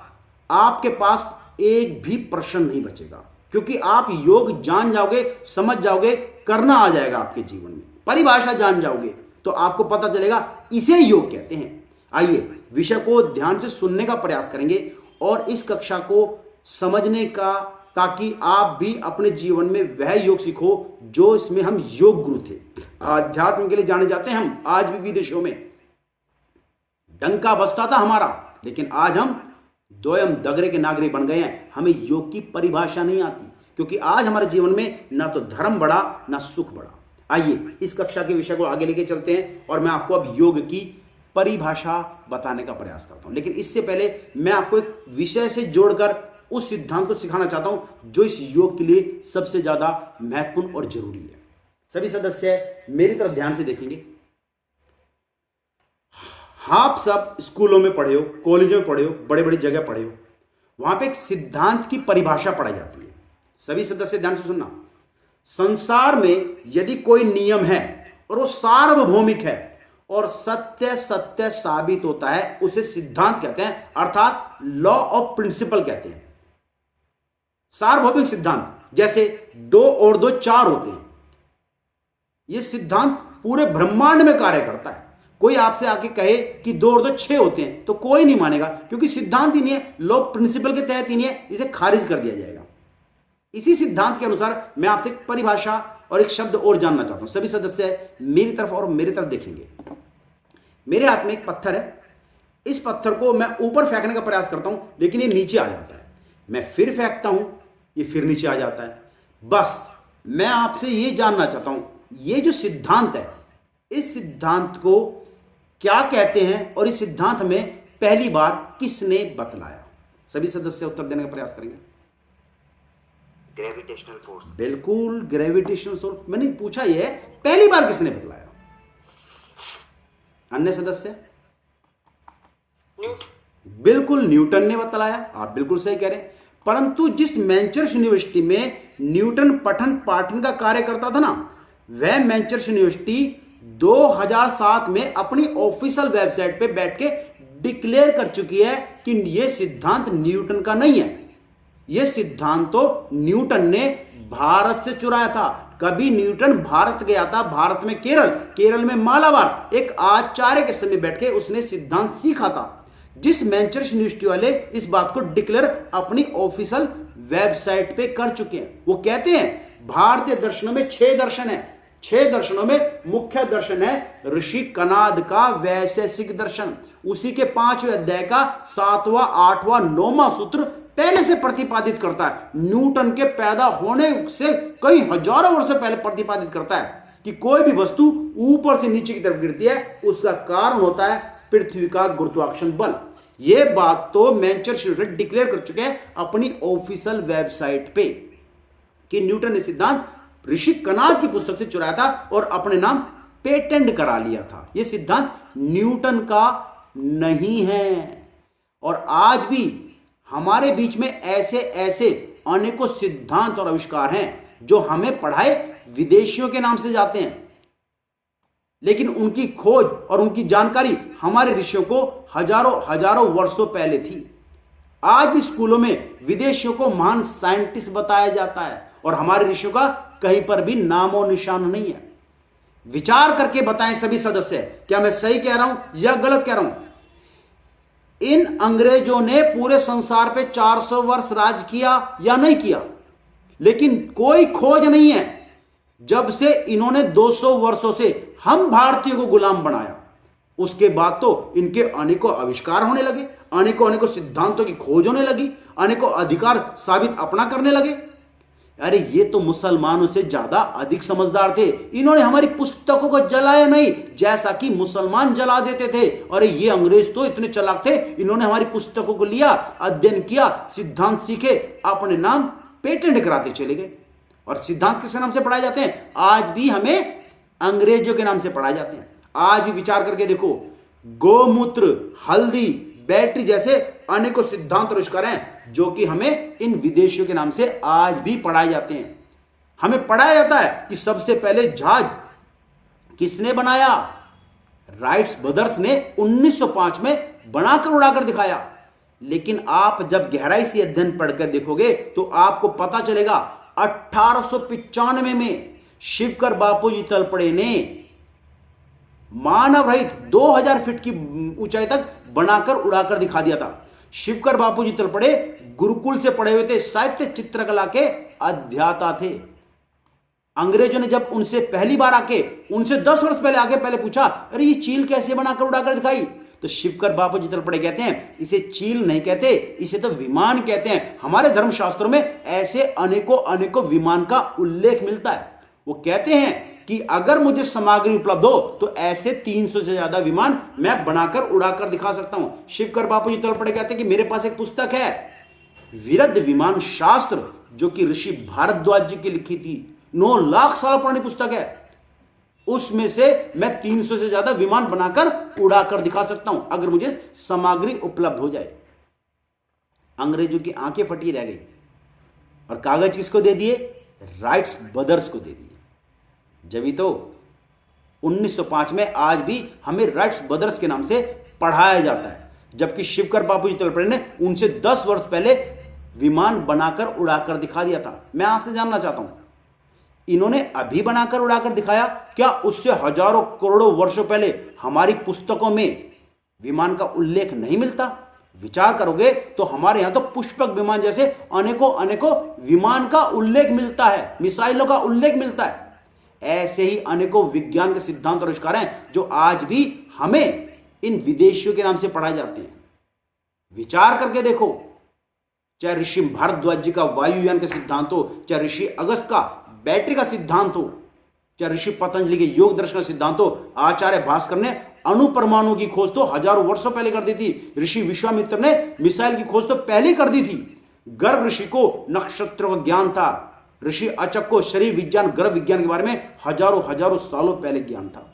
आपके पास एक भी प्रश्न नहीं बचेगा, क्योंकि आप योग जान जाओगे, समझ जाओगे, करना आ जाएगा आपके जीवन में, परिभाषा जान जाओगे। तो आपको पता चलेगा इसे योग कहते हैं। आइए विषय को ध्यान से सुनने का प्रयास करेंगे और इस कक्षा को समझने का, ताकि आप भी अपने जीवन में वह योग सीखो जो इसमें हम योग गुरु थे। आध्यात्म के लिए जाने जाते हैं हम आज भी विदेशों में। डंका बजता था हमारा, लेकिन आज हम दोयम दगरे के नागरे बन गए हैं। हमें योग की परिभाषा नहीं आती, क्योंकि आज हमारे जीवन में ना तो धर्म बढ़ा ना सुख बढ़ा। आइए इस कक्षा के विषय को आगे लेके चलते हैं और मैं आपको अब योग की परिभाषा बताने का प्रयास करता हूं। लेकिन इससे पहले मैं आपको एक विषय से जोड़कर उस सिद्धांत को सिखाना चाहता हूं जो इस योग के लिए सबसे ज्यादा महत्वपूर्ण और जरूरी है। सभी सदस्य मेरी तरफ ध्यान से देखेंगे। आप सब स्कूलों में पढ़े हो, कॉलेजों में पढ़े हो, बड़े बड़ी जगह पढ़े हो, वहां पे एक सिद्धांत की परिभाषा पढ़ाई जाती है। सभी सदस्य ध्यान से सुनना। संसार में यदि कोई नियम है और वो सार्वभौमिक है और सत्य सत्य साबित होता है, उसे सिद्धांत कहते हैं, अर्थात लॉ ऑफ प्रिंसिपल कहते हैं। सार्वभौमिक सिद्धांत, जैसे 2 और 2 4 होते हैं। यह सिद्धांत पूरे ब्रह्मांड में कार्य करता है। कोई आपसे आके कहे कि 2 और 2 6 होते हैं तो कोई नहीं मानेगा, क्योंकि सिद्धांत ही नहीं है, लॉ प्रिंसिपल के तहत ही नहीं है, इसे खारिज कर दिया जाएगा। इसी सिद्धांत के अनुसार मैं आपसे एक परिभाषा और एक शब्द और जानना चाहता हूं। सभी सदस्य मेरी तरफ और मेरी तरफ देखेंगे। मेरे हाथ में एक पत्थर है। इस पत्थर को मैं ऊपर फेंकने का प्रयास करता हूं, लेकिन ये नीचे आ जाता है। मैं फिर फेंकता हूं, ये फिर नीचे आ जाता है। बस मैं आपसे ये जानना चाहता हूं, ये जो सिद्धांत है, इस सिद्धांत को क्या कहते हैं और इस सिद्धांत में पहली बार किसने बतलाया? सभी सदस्य उत्तर देने का प्रयास करेंगे। Gravitational force. बिल्कुल, ग्रेविटेशनल फोर्स। मैंने पूछा ये पहली बार किसने बतलाया? अन्य सदस्य? न्यूटन। बिल्कुल, न्यूटन ने बतलाया। आप बिल्कुल सही कह रहे हैं। परंतु जिस मैनचेस्टर यूनिवर्सिटी में न्यूटन पठन पाठन का कार्य करता था ना, वह मैनचेस्टर यूनिवर्सिटी 2007 में अपनी ऑफिशियल वेबसाइट पे बैठ के डिक्लेयर कर चुकी है कि यह सिद्धांत न्यूटन का नहीं है। यह सिद्धांत तो न्यूटन ने भारत से चुराया था। कभी न्यूटन भारत गया था, भारत में केरल में मालाबार एक आचार्य के समय बैठ के उसने सिद्धांत सीखा था। जिस मैनचेस्टर यूनिवर्सिटी वाले इस बात को डिक्लेयर अपनी ऑफिशियल वेबसाइट पे कर चुके हैं। वो कहते हैं भारतीय दर्शनों में 6 दर्शन है। 6 दर्शनों में मुख्य दर्शन है ऋषि कनाद का वैशेषिक दर्शन। उसी के 5वें अध्याय का 7वां 8वां 9वां सूत्र पहले से प्रतिपादित करता है, न्यूटन के पैदा होने से कई हजारों वर्ष पहले प्रतिपादित करता है कि कोई भी वस्तु ऊपर से नीचे की तरफ गिरती है, उसका कारण होता है पृथ्वी का गुरुत्वाकर्षण बल। यह बात तो मैनचेस्टर यूनिवर्सिटी डिक्लेयर कर चुके हैं अपनी ऑफिशियल वेबसाइट पे कि न्यूटन ने सिद्धांत ऋषि कनाद की पुस्तक से चुराया था और अपने नाम पेटेंट करा लिया था। यह सिद्धांत न्यूटन का नहीं है। और आज भी हमारे बीच में ऐसे ऐसे अनेकों सिद्धांत और आविष्कार हैं जो हमें पढ़ाए विदेशियों के नाम से जाते हैं, लेकिन उनकी खोज और उनकी जानकारी हमारे ऋषियों को हजारों वर्षों पहले थी। आज भी स्कूलों में विदेशियों को महान साइंटिस्ट बताया जाता है और हमारे ऋषियों का कहीं पर भी नामो निशान नहीं है। विचार करके बताएं सभी सदस्य, क्या मैं सही कह रहा हूं या गलत कह रहा हूं? इन अंग्रेजों ने पूरे संसार पे 400 वर्ष राज किया या नहीं किया, लेकिन कोई खोज नहीं है। जब से इन्होंने 200 वर्षों से हम भारतीयों को गुलाम बनाया, उसके बाद तो इनके अनेकों आविष्कार होने लगे, अनेकों सिद्धांतों की खोज होने लगी, अनेकों अधिकार साबित अपना करने लगे। अरे ये तो मुसलमानों से ज्यादा अधिक समझदार थे। इन्होंने हमारी पुस्तकों को जलाया नहीं, जैसा कि मुसलमान जला देते थे। अरे ये अंग्रेज तो इतने चालाक थे, इन्होंने हमारी पुस्तकों को लिया, अध्ययन किया, सिद्धांत सीखे, अपने नाम पेटेंट कराते चले गए। और सिद्धांत किस नाम से पढ़ाए जाते हैं? आज भी हमें अंग्रेजों के नाम से पढ़ाए जाते हैं। आज भी विचार करके देखो, गोमूत्र, हल्दी, बैटरी जैसे अनेकों सिद्धांत आविष्कार हैं जो कि हमें इन विदेशियों के नाम से आज भी पढ़ाए जाते हैं। हमें पढ़ाया जाता है कि सबसे पहले जहाज किसने बनाया? राइट्स ब्रदर्स ने 1905 में बनाकर उड़ाकर दिखाया। लेकिन आप जब गहराई से अध्ययन पढ़कर देखोगे तो आपको पता चलेगा 1895 में शिवकर बापूजी तलपड़े ने मानव रहित 2000 फीट की ऊंचाई तक बनाकर उड़ाकर दिखा दिया था। शिवकर बापूजी चल पड़े, गुरुकुल से पढ़े हुए थे, साहित्य चित्रकला के अध्याता थे। अंग्रेजों ने जब उनसे पहली बार आके, उनसे 10 वर्ष पहले आके पहले पूछा, अरे ये चील कैसे बनाकर उड़ाकर दिखाई, तो शिवकर बापूजी चल पड़े कहते हैं, इसे चील नहीं कहते, इसे तो विमान कहते हैं। हमारे धर्मशास्त्रों में ऐसे अनेकों अनेकों विमान का उल्लेख मिलता है। वो कहते हैं कि अगर मुझे सामग्री उपलब्ध हो तो ऐसे 300 से ज्यादा विमान मैं बनाकर उड़ाकर दिखा सकता हूं। शिवकर बापूजी चल पड़े कहते हैं कि मेरे पास एक पुस्तक है, विरध विमान शास्त्र, जो कि ऋषि भारद्वाज जी की लिखी थी, 9 लाख साल पुरानी पुस्तक है। उसमें से मैं 300 से ज्यादा विमान बनाकर उड़ाकर दिखा सकता हूं अगर मुझे सामग्री उपलब्ध हो जाए। अंग्रेजों की आंखें फटी रह गई और कागज किसको दे दिए? राइट्स ब्रदर्स को दे दिए। जब तो 1905 में आज भी हमें राइट्स ब्रदर्स के नाम से पढ़ाया जाता है, जबकि शिवकर बापूजी चल पड़े ने उनसे 10 वर्ष पहले विमान बनाकर उड़ाकर दिखा दिया था। मैं आपसे जानना चाहता हूं, इन्होंने अभी बनाकर उड़ाकर दिखाया, क्या उससे हजारों करोड़ों वर्षों पहले हमारी पुस्तकों में विमान का उल्लेख नहीं मिलता? विचार करोगे तो हमारे यहां तो पुष्पक विमान जैसे अनेकों अनेकों विमान का उल्लेख मिलता है, मिसाइलों का उल्लेख मिलता है। ऐसे ही अनेकों विज्ञान के सिद्धांत और आविष्कार हैं जो आज भी हमें इन विदेशियों के नाम से पढ़ाए जाते हैं। विचार करके देखो, चाहे ऋषि भारद्वाज जी का वायुयान का सिद्धांत हो, चाहे ऋषि अगस्त का बैटरी का सिद्धांत हो, चाहे ऋषि पतंजलि के योग दर्शन का सिद्धांत हो, आचार्य भास्कर ने अणु परमाणु की खोज तो हजारों वर्षों पहले कर दी थी, ऋषि विश्वामित्र ने मिसाइल की खोज तो पहले कर दी थी, गर्भ ऋषि को नक्षत्रों का ज्ञान था, ऋषि अचक को शरीर विज्ञान गर्भ विज्ञान के बारे में हजारों सालों पहले ज्ञान था।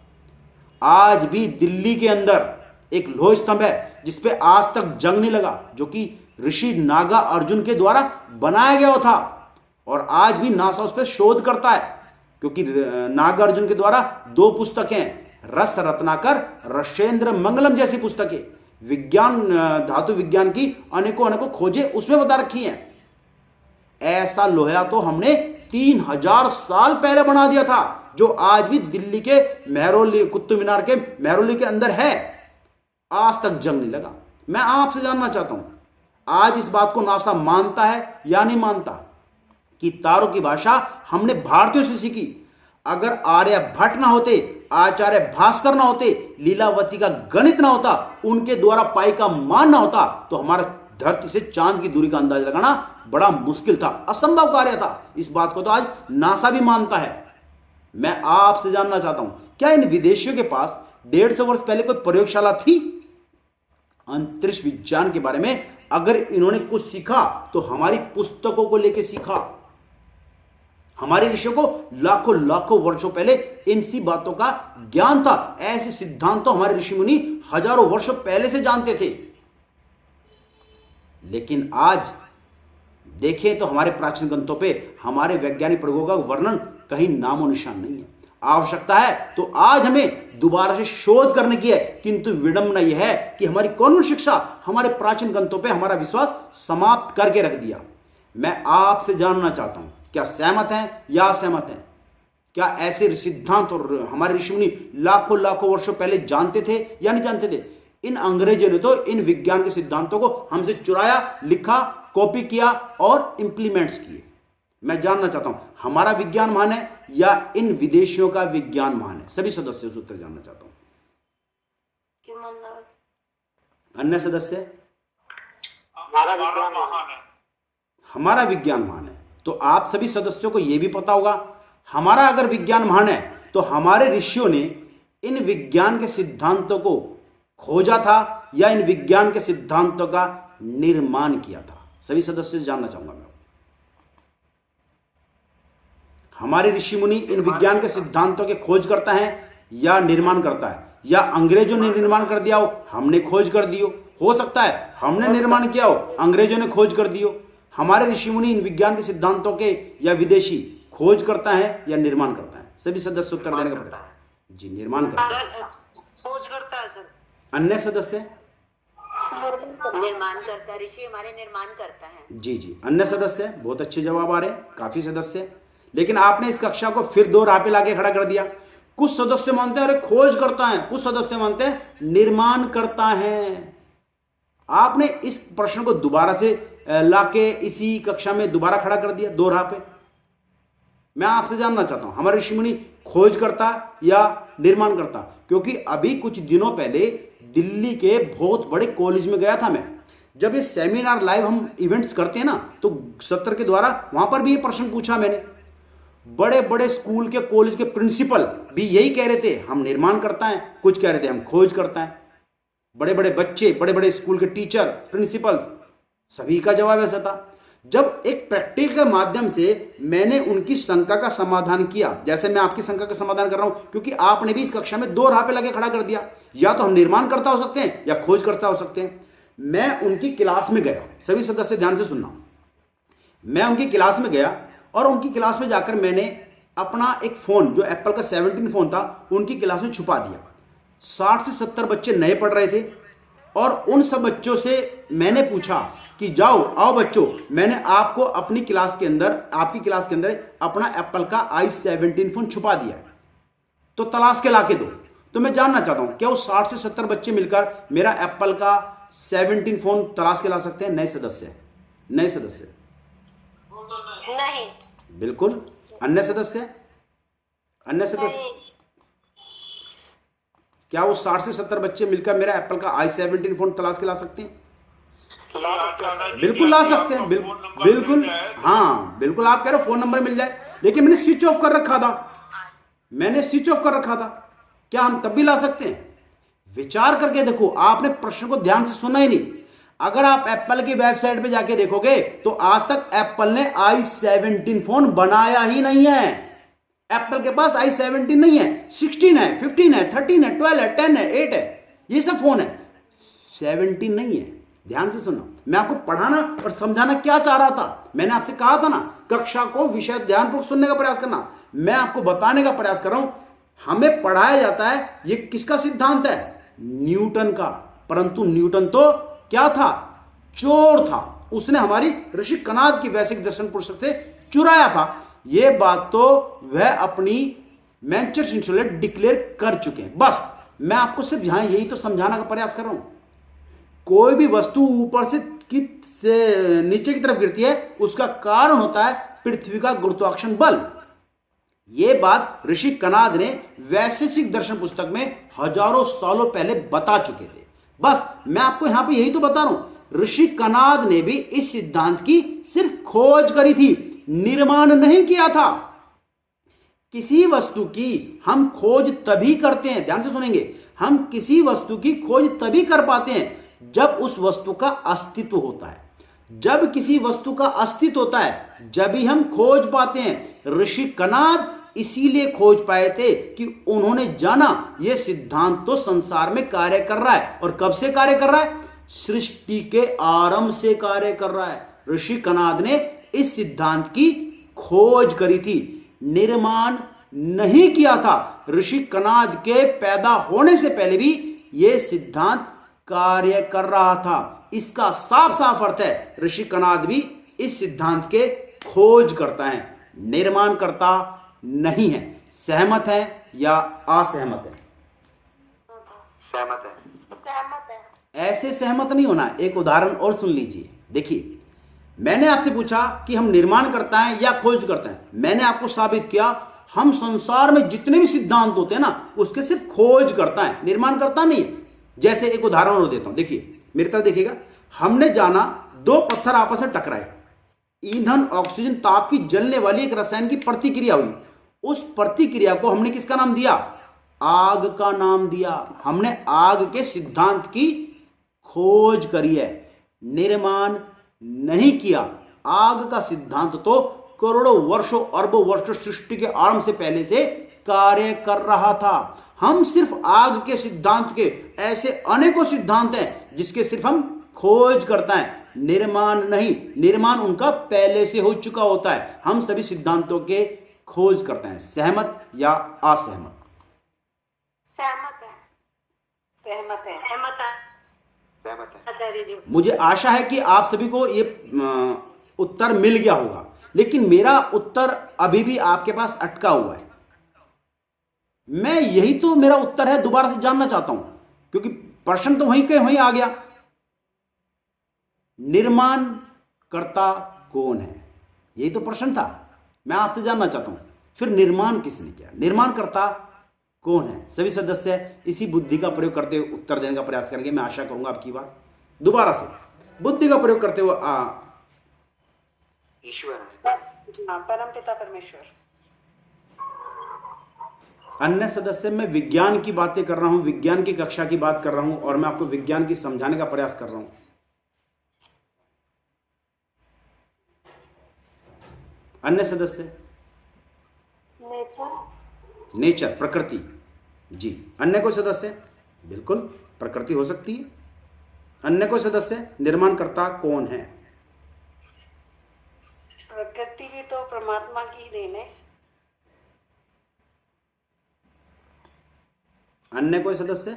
आज भी दिल्ली के अंदर एक लोह स्तंभ है जिसपे आज तक जंग नहीं लगा, जो कि ऋषि नागा अर्जुन के द्वारा बनाया गया था, और आज भी नासा उस पर शोध करता है, क्योंकि नागार्जुन के द्वारा 2 पुस्तकें, रस रत्नाकर, रसेंद्र मंगलम जैसी पुस्तकें, विज्ञान धातु विज्ञान की अनेकों अनेकों खोजें उसमें बता रखी हैं। ऐसा लोहा तो हमने 3000 साल पहले बना दिया था, जो आज भी दिल्ली के मेहरौली, कुतुब मीनार के मेहरौली के अंदर है। आज तक जंग नहीं लगा। मैं आपसे जानना चाहता हूं, आज इस बात को नासा मानता है या नहीं मानता कि तारों की भाषा हमने भारतीयों से सीखी? अगर आर्यभट्ट ना होते, आचार्य भास्कर ना होते, लीलावती का गणित ना होता, उनके द्वारा पाई का मान ना होता, तो हमारा धरती से चांद की दूरी का अंदाजा लगाना बड़ा मुश्किल था, असंभव कार्य था। इस बात को तो आज नासा भी मानता है। मैं आपसे जानना चाहता हूं, क्या इन विदेशियों के पास 150 वर्ष पहले कोई प्रयोगशाला थी? अंतरिक्ष विज्ञान के बारे में अगर इन्होंने कुछ सीखा तो हमारी पुस्तकों को लेकर सीखा। हमारे ऋषियों को लाखों वर्षों पहले इन सी बातों का ज्ञान था। ऐसे सिद्धांत तो हमारे ऋषि मुनि हजारों वर्षों पहले से जानते थे। लेकिन आज देखें तो हमारे प्राचीन ग्रंथों पे हमारे वैज्ञानिक प्रयोगों का वर्णन कहीं नामो निशान नहीं है। आवश्यकता है तो आज हमें दोबारा से शोध करने की है, किंतु विडंबना यह है कि हमारी कॉन्वेंट शिक्षा हमारे प्राचीन ग्रंथों पे हमारा विश्वास समाप्त करके रख दिया। मैं आपसे जानना चाहता हूं, क्या सहमत हैं या असहमत हैं? क्या ऐसे सिद्धांत और हमारे ऋषि मुनि लाखों वर्षों पहले जानते थे या नहीं जानते थे? इन अंग्रेजों ने तो इन विज्ञान के सिद्धांतों को हमसे चुराया, लिखा, कॉपी किया और इंप्लीमेंट्स किए। मैं जानना चाहता हूं, हमारा विज्ञान महान है या इन विदेशियों का विज्ञान महान है? सभी सदस्यों से उत्तर जानना चाहता हूं। अन्य सदस्य? हमारा महान है। हमारा विज्ञान महान है। तो आप सभी सदस्यों को यह भी पता होगा, हमारा अगर विज्ञान महान है तो हमारे ऋषियों ने इन विज्ञान के सिद्धांतों को खोजा था या इन विज्ञान के सिद्धांतों का निर्माण किया था? सभी सदस्य से जानना चाहूंगा मैं। हमारे ऋषि मुनि इन विज्ञान के सिद्धांतों के खोज करता है या निर्माण करता है? या अंग्रेजों ने निर्माण कर दिया हो, हमने खोज कर दी हो सकता है हमने निर्माण किया हो, अंग्रेजों ने खोज कर दियो। हमारे ऋषि मुनि इन विज्ञान के सिद्धांतों के या विदेशी खोज करता है या निर्माण करता है? सभी सदस्य उत्तर देने का पड़ेगा। जी, निर्माण करता है। खोज करता है सर। अन्य सदस्य? निर्माण करता है, ऋषि हमारे निर्माण करता है। जी जी, अन्य सदस्य? बहुत अच्छे जवाब आ रहे हैं, काफी सदस्य। लेकिन आपने इस कक्षा को फिर 2 राह पे लाके खड़ा कर दिया। कुछ सदस्य मानते हैं अरे खोज करता है, कुछ सदस्य मानते हैं निर्माण करता है। आपने इस प्रश्न को दोबारा से लाके इसी कक्षा में दोबारा खड़ा कर दिया दो राह पे। मैं आपसे जानना चाहता हूं हमारे ऋषि मुनि खोज करता या निर्माण करता? क्योंकि अभी कुछ दिनों पहले दिल्ली के बहुत बड़े कॉलेज में गया था मैं। जब ये सेमिनार लाइव हम इवेंट्स करते हैं ना, तो सत्र के द्वारा वहां पर भी ये प्रश्न पूछा मैंने। बड़े बड़े स्कूल के कॉलेज के प्रिंसिपल भी यही कह रहे थे हम निर्माण करता है, कुछ कह रहे थे हम खोज करता है। बड़े बड़े बच्चे, बड़े बड़े स्कूल के टीचर, प्रिंसिपल्स, सभी का जवाब ऐसा था। जब एक प्रैक्टिकल के माध्यम से मैंने उनकी शंका का समाधान किया, जैसे मैं आपकी शंका का समाधान कर रहा हूं, क्योंकि आपने भी इस कक्षा में दो राह पे लगे खड़ा कर दिया, या तो हम निर्माण करता हो सकते हैं या खोज करता हो सकते हैं। मैं उनकी क्लास में गया, सभी सदस्य ध्यान से सुनना। मैं उनकी क्लास में गया और उनकी क्लास में जाकर मैंने अपना एक फोन जो एप्पल का 17 फोन था उनकी क्लास में छुपा दिया। 60 से 70 बच्चे नए पढ़ रहे थे और उन सब बच्चों से मैंने पूछा कि जाओ आओ बच्चों, मैंने आपको अपनी क्लास के अंदर, आपकी क्लास के अंदर अपना एप्पल का i17 फोन छुपा दिया है, तो तलाश के लाके दो। तो मैं जानना चाहता हूं क्या वो 60 से 70 बच्चे मिलकर मेरा एप्पल का 17 फोन तलाश के ला सकते हैं? नए सदस्य, नए सदस्य नहीं, बिल्कुल। अन्य सदस्य, अन्य सदस्य, क्या वो 60 से 70 बच्चे मिलकर मेरा एप्पल का i17 फोन तलाश के ला सकते हैं? बिल्कुल ला सकते हैं, बिल्कुल। हाँ बिल्कुल, आप कह रहे हो फोन नंबर मिल जाए, लेकिन मैंने स्विच ऑफ कर रखा था, मैंने स्विच ऑफ कर रखा था, क्या हम तब भी ला सकते हैं? विचार करके देखो, आपने प्रश्न को ध्यान से सुना ही नहीं। अगर आप एप्पल की वेबसाइट पे जाके देखोगे तो आज तक एप्पल ने i17 फोन बनाया ही नहीं है। एप्पल के पास i17 नहीं है, 16 है, 15 है, 13 है, 12 है, 10 है, 8 है, ये सब फोन है, 17 नहीं है। ध्यान से सुनो, मैं आपको पढ़ाना और समझाना क्या चाह रहा था। मैंने आपसे कहा था ना, कक्षा को विषय ध्यानपूर्वक सुनने का प्रयास करना। मैं आपको बताने का प्रयास कर रहा हूं, हमें पढ़ाया जाता है ये किसका सिद्धांत है? न्यूटन का। परंतु न्यूटन तो क्या था? चोर था। उसने हमारी ऋषि कनाद की वैश्विक दर्शन पुस्तक से चुराया था। यह बात तो वह अपनी मैनचेस्टर इंस्टीट्यूट डिक्लेयर कर चुके हैं। बस मैं आपको सिर्फ यहां यही तो समझाने का प्रयास कर रहा हूं। कोई भी वस्तु ऊपर से नीचे की तरफ गिरती है, उसका कारण होता है पृथ्वी का गुरुत्वाकर्षण बल। यह बात ऋषि कनाद ने वैशेषिक दर्शन पुस्तक में हजारों सालों पहले बता चुके थे। बस मैं आपको यहां पे यही तो बता रहा हूं, ऋषि कनाद ने भी इस सिद्धांत की सिर्फ खोज करी थी, निर्माण नहीं किया था। किसी वस्तु की हम खोज तभी करते हैं, ध्यान से सुनेंगे, हम किसी वस्तु की खोज तभी कर पाते हैं जब उस वस्तु का अस्तित्व होता है। जब किसी वस्तु का अस्तित्व होता है जब ही हम खोज पाते हैं। ऋषि कनाद इसीलिए खोज पाए थे कि उन्होंने जाना यह सिद्धांत तो संसार में कार्य कर रहा है। और कब से कार्य कर रहा है? सृष्टि के आरंभ से कार्य कर रहा है। ऋषि कनाद ने इस सिद्धांत की खोज करी थी, निर्माण नहीं किया था। ऋषि कनाद के पैदा होने से पहले भी यह सिद्धांत कार्य कर रहा था। इसका साफ साफ अर्थ है ऋषि कनाद भी इस सिद्धांत के खोज करता है, निर्माण करता नहीं है। सहमत है या असहमत है? सहमत है। सहमत है। ऐसे सहमत नहीं होना। एक उदाहरण और सुन लीजिए। देखिए, मैंने आपसे पूछा कि हम निर्माण करता है या खोज करते हैं। मैंने आपको साबित किया हम संसार में जितने भी सिद्धांत होते हैं ना, उसके सिर्फ खोज करता है, निर्माण करता नहीं है। जैसे एक उदाहरण और देता हूं, देखिए मेरी तरफ देखिएगा। हमने जाना दो पत्थर आपस में टकराए, ईंधन ऑक्सीजन ताप की जलने वाली एक रसायन की प्रतिक्रिया हुई। उस प्रतिक्रिया को हमने किसका नाम दिया? आग का नाम दिया। हमने आग के सिद्धांत की खोज करी है, निर्माण नहीं किया। आग का सिद्धांत तो करोड़ों वर्षों अरबों वर्षों सृष्टि के आरंभ से पहले से कार्य कर रहा था। हम सिर्फ आग के सिद्धांत के ऐसे अनेकों सिद्धांत हैं जिसके सिर्फ हम खोज करता है, निर्माण नहीं। निर्माण उनका पहले से हो चुका होता है। हम सभी सिद्धांतों के खोज करते हैं। सहमत या असहमत? सहमत है। सहमत है। सहमत है। सहमत है। आचार्य जी। मुझे आशा है कि आप सभी को ये उत्तर मिल गया होगा, लेकिन मेरा उत्तर अभी भी आपके पास अटका हुआ है। मैं यही तो मेरा उत्तर है, दोबारा से जानना चाहता हूं, क्योंकि प्रश्न तो वहीं के वहीं आ गया। निर्माण कर्ता कौन है, यही तो प्रश्न था। मैं आपसे जानना चाहता हूं फिर निर्माण किसने किया, निर्माण कर्ता कौन है। सभी सदस्य इसी बुद्धि का प्रयोग करते हुए उत्तर देने का प्रयास करेंगे। मैं आशा करूंगा आपकी बात दोबारा से बुद्धि का प्रयोग करते हुए ईश्वर है। हाँ, परमपिता परमेश्वर। अन्य सदस्य मैं विज्ञान की बातें कर रहा हूं, विज्ञान की कक्षा की बात कर रहा हूं और मैं आपको विज्ञान की समझाने का प्रयास कर रहा हूं। अन्य सदस्य नेचर। नेचर, प्रकृति। जी। अन्य कोई सदस्य? बिल्कुल प्रकृति हो सकती है। अन्य कोई सदस्य? निर्माणकर्ता कौन है? प्रकृति भी तो परमात्मा की ही देन है। अन्य कोई सदस्य?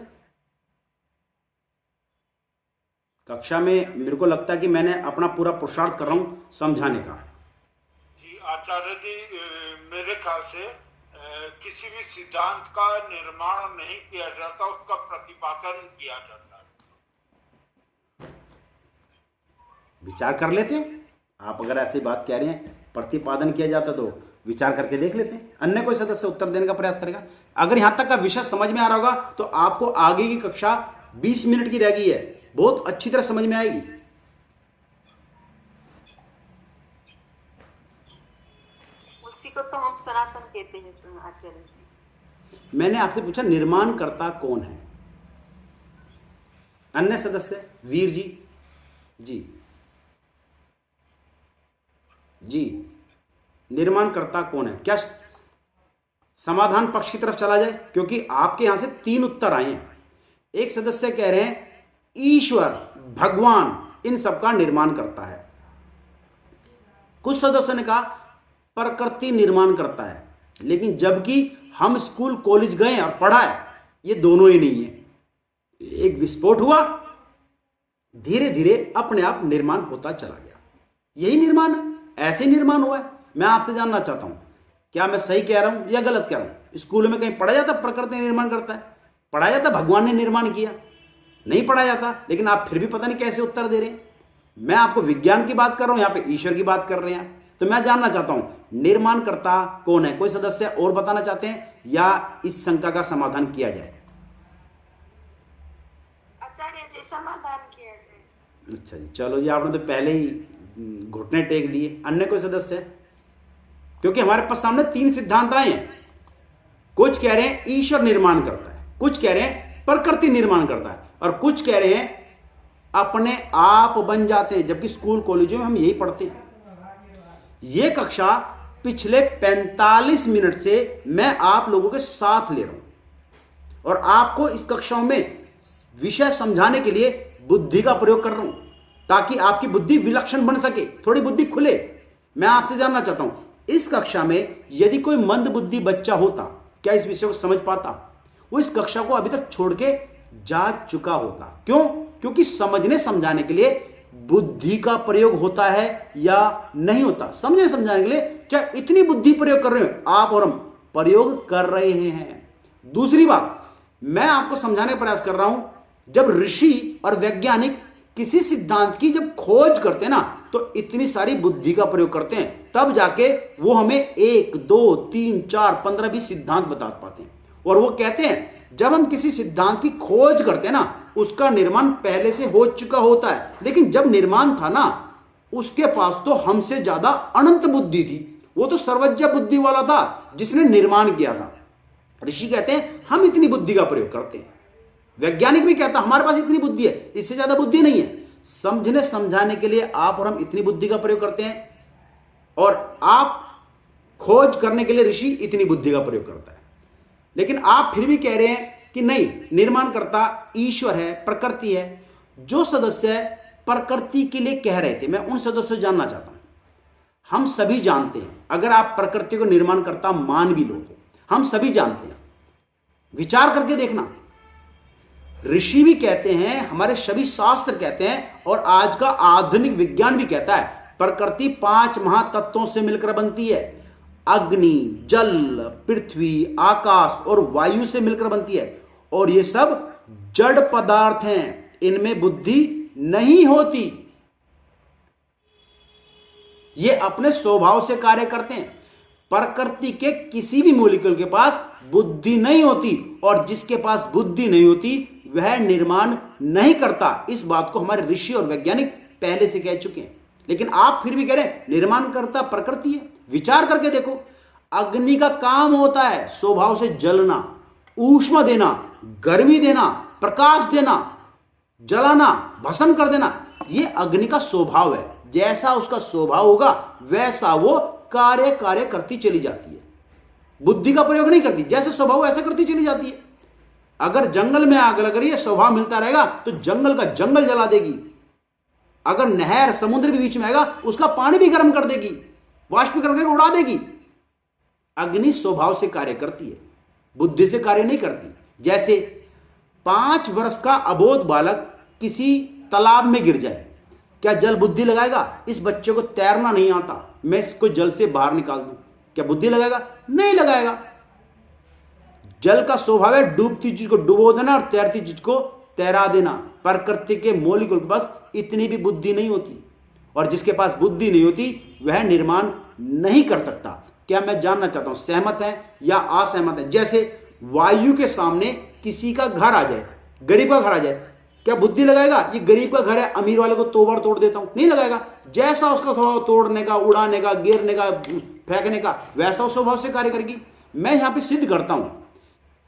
कक्षा में मेरे को लगता है कि मैंने अपना पूरा पुरुषार्थ कर रहा हूं समझाने का। जी आचार्य जी, मेरे ख्याल से किसी भी सिद्धांत का निर्माण नहीं किया जाता, उसका प्रतिपादन किया जाता है। विचार कर लेते हैं। आप अगर ऐसी बात कह रहे हैं प्रतिपादन किया जाता तो विचार करके देख लेते हैं। अन्य कोई सदस्य उत्तर देने का प्रयास करेगा। अगर यहां तक का विषय समझ में आ रहा होगा तो आपको आगे की कक्षा 20 मिनट की रह गई है, बहुत अच्छी तरह समझ में आएगी। उसी को तो हम सनातन कहते हैं आचार्य जी। मैंने आपसे पूछा निर्माणकर्ता कौन है। अन्य सदस्य? वीर जी। जी जी, निर्माणकर्ता कौन है? क्या समाधान पक्ष की तरफ चला जाए, क्योंकि आपके यहां से 3 उत्तर आए हैं। एक सदस्य कह रहे हैं ईश्वर, भगवान इन सबका निर्माण करता है। कुछ सदस्यों ने कहा प्रकृति निर्माण करता है, लेकिन जबकि हम स्कूल कॉलेज गए और पढ़ा है, ये दोनों ही नहीं है। एक विस्फोट हुआ, धीरे धीरे अपने आप निर्माण होता चला गया। यही निर्माण है, ऐसे निर्माण हुआ है। मैं आपसे जानना चाहता हूं क्या मैं सही कह रहा हूं या गलत कह रहा हूं। स्कूल में कहीं पढ़ा जाता प्रकृति निर्माण करता है? पढ़ाया जाता भगवान ने निर्माण किया? नहीं पढ़ाया जाता, लेकिन आप फिर भी पता नहीं कैसे उत्तर दे रहे हैं। मैं आपको विज्ञान की बात कर रहा हूं, यहां पे ईश्वर की बात कर रहे हैं। तो मैं जानना चाहता हूं निर्माणकर्ता कौन है। कोई सदस्य और बताना चाहते हैं या इस शंका का समाधान किया जाए? आचार्य जी समाधान किया जाए। अच्छा जी, चलो जी, आपने तो पहले ही घुटने टेक दिए। अन्य कोई सदस्य? क्योंकि हमारे पास सामने 3 सिद्धांत आए हैं। कुछ कह रहे हैं ईश्वर निर्माण करता है, कुछ कह रहे हैं प्रकृति निर्माण करता है, और कुछ कह रहे हैं अपने आप बन जाते हैं। जबकि स्कूल कॉलेजों में हम यही पढ़ते हैं। यह कक्षा पिछले 45 मिनट से मैं आप लोगों के साथ ले रहा हूं और आपको इस कक्षाओं में विषय समझाने के लिए बुद्धि का प्रयोग कर रहा हूं, ताकि आपकी बुद्धि विलक्षण बन सके, थोड़ी बुद्धि खुले। मैं आपसे जानना चाहता हूं इस कक्षा में यदि कोई मंद बुद्धि बच्चा होता, क्या इस विषय को समझ पाता? वो इस कक्षा को अभी तक छोड़ के जा चुका होता। क्यों? क्योंकि समझने समझाने के लिए बुद्धि का प्रयोग होता है या नहीं होता। समझने समझाने के लिए चाहे इतनी बुद्धि प्रयोग कर रहे हो आप और हम, प्रयोग कर रहे हैं। दूसरी बात, मैं आपको समझाने का प्रयास कर रहा हूं, जब ऋषि और वैज्ञानिक किसी सिद्धांत की जब खोज करते हैं ना, तो इतनी सारी बुद्धि का प्रयोग करते हैं, तब जाके वो हमें 1, 2, 3, 4, 15, 20 सिद्धांत बता पाते हैं। और वो कहते हैं जब हम किसी सिद्धांत की खोज करते हैं ना, उसका निर्माण पहले से हो चुका होता है। लेकिन जब निर्माण था ना, उसके पास तो हमसे ज्यादा अनंत बुद्धि थी। वो तो सर्वज्ञ बुद्धि वाला था जिसने निर्माण किया था। ऋषि कहते हैं हम इतनी बुद्धि का प्रयोग करते हैं। वैज्ञानिक भी कहता हमारे पास इतनी बुद्धि है, इससे ज्यादा बुद्धि नहीं है। समझने समझाने के लिए आप और हम इतनी बुद्धि का प्रयोग करते हैं, और आप खोज करने के लिए ऋषि इतनी बुद्धि का प्रयोग करता है। लेकिन आप फिर भी कह रहे हैं कि नहीं, निर्माणकर्ता ईश्वर है, प्रकृति है। जो सदस्य प्रकृति के लिए कह रहे थे, मैं उन सदस्यों से जानना चाहता हूं। हम सभी जानते हैं, अगर आप प्रकृति को निर्माणकर्ता मान भी लो तो हम सभी जानते हैं, विचार करके देखना, ऋषि भी कहते हैं, हमारे सभी शास्त्र कहते हैं, और आज का आधुनिक विज्ञान भी कहता है प्रकृति 5 महातत्वों से मिलकर बनती है। अग्नि, जल, पृथ्वी, आकाश और वायु से मिलकर बनती है और ये सब जड़ पदार्थ हैं, इनमें बुद्धि नहीं होती। ये अपने स्वभाव से कार्य करते हैं। प्रकृति के किसी भी मॉलिक्यूल के पास बुद्धि नहीं होती और जिसके पास बुद्धि नहीं होती वह निर्माण नहीं करता। इस बात को हमारे ऋषि और वैज्ञानिक पहले से कह चुके हैं, लेकिन आप फिर भी कह रहे हैं निर्माण करता प्रकृति है। विचार करके देखो, अग्नि का काम होता है स्वभाव से जलना, ऊष्मा देना, गर्मी देना, प्रकाश देना, जलाना, भस्म कर देना। यह अग्नि का स्वभाव है। जैसा उसका स्वभाव होगा वैसा वो कार्य करती चली जाती है। बुद्धि का प्रयोग नहीं करती, जैसे स्वभाव ऐसा करती चली जाती है। अगर जंगल में आग लग रही है, स्वभाव मिलता रहेगा तो जंगल का जंगल जला देगी। अगर नहर, समुद्र भी बीच में आएगा, उसका पानी भी गर्म कर देगी, वाष्पीकरण करके उड़ा देगी। अग्नि स्वभाव से कार्य करती है, बुद्धि से कार्य नहीं करती। जैसे 5 वर्ष का अबोध बालक किसी तालाब में गिर जाए, क्या जल बुद्धि लगाएगा? इस बच्चे को तैरना नहीं आता, मैं इसको जल से बाहर निकाल दूं, क्या बुद्धि लगाएगा? नहीं लगाएगा। जल का स्वभाव है डूबती चीज को डुबो देना और तैरती चीज को तैरा देना। प्रकृति के मॉलिक्यूल के पास इतनी भी बुद्धि नहीं होती और जिसके पास बुद्धि नहीं होती वह निर्माण नहीं कर सकता। क्या मैं जानना चाहता हूं सहमत है या असहमत है? जैसे वायु के सामने किसी का घर आ जाए, गरीब का घर आ जाए, क्या बुद्धि लगाएगा? ये गरीब का घर है, अमीर वाले को तोड़ तोड़ देता हूं, नहीं लगाएगा। जैसा उसका स्वभाव तोड़ने का, उड़ाने का, गिरने का, फेंकने का, वैसा उस स्वभाव से कार्य करेगी। मैं यहां पे सिद्ध करता हूं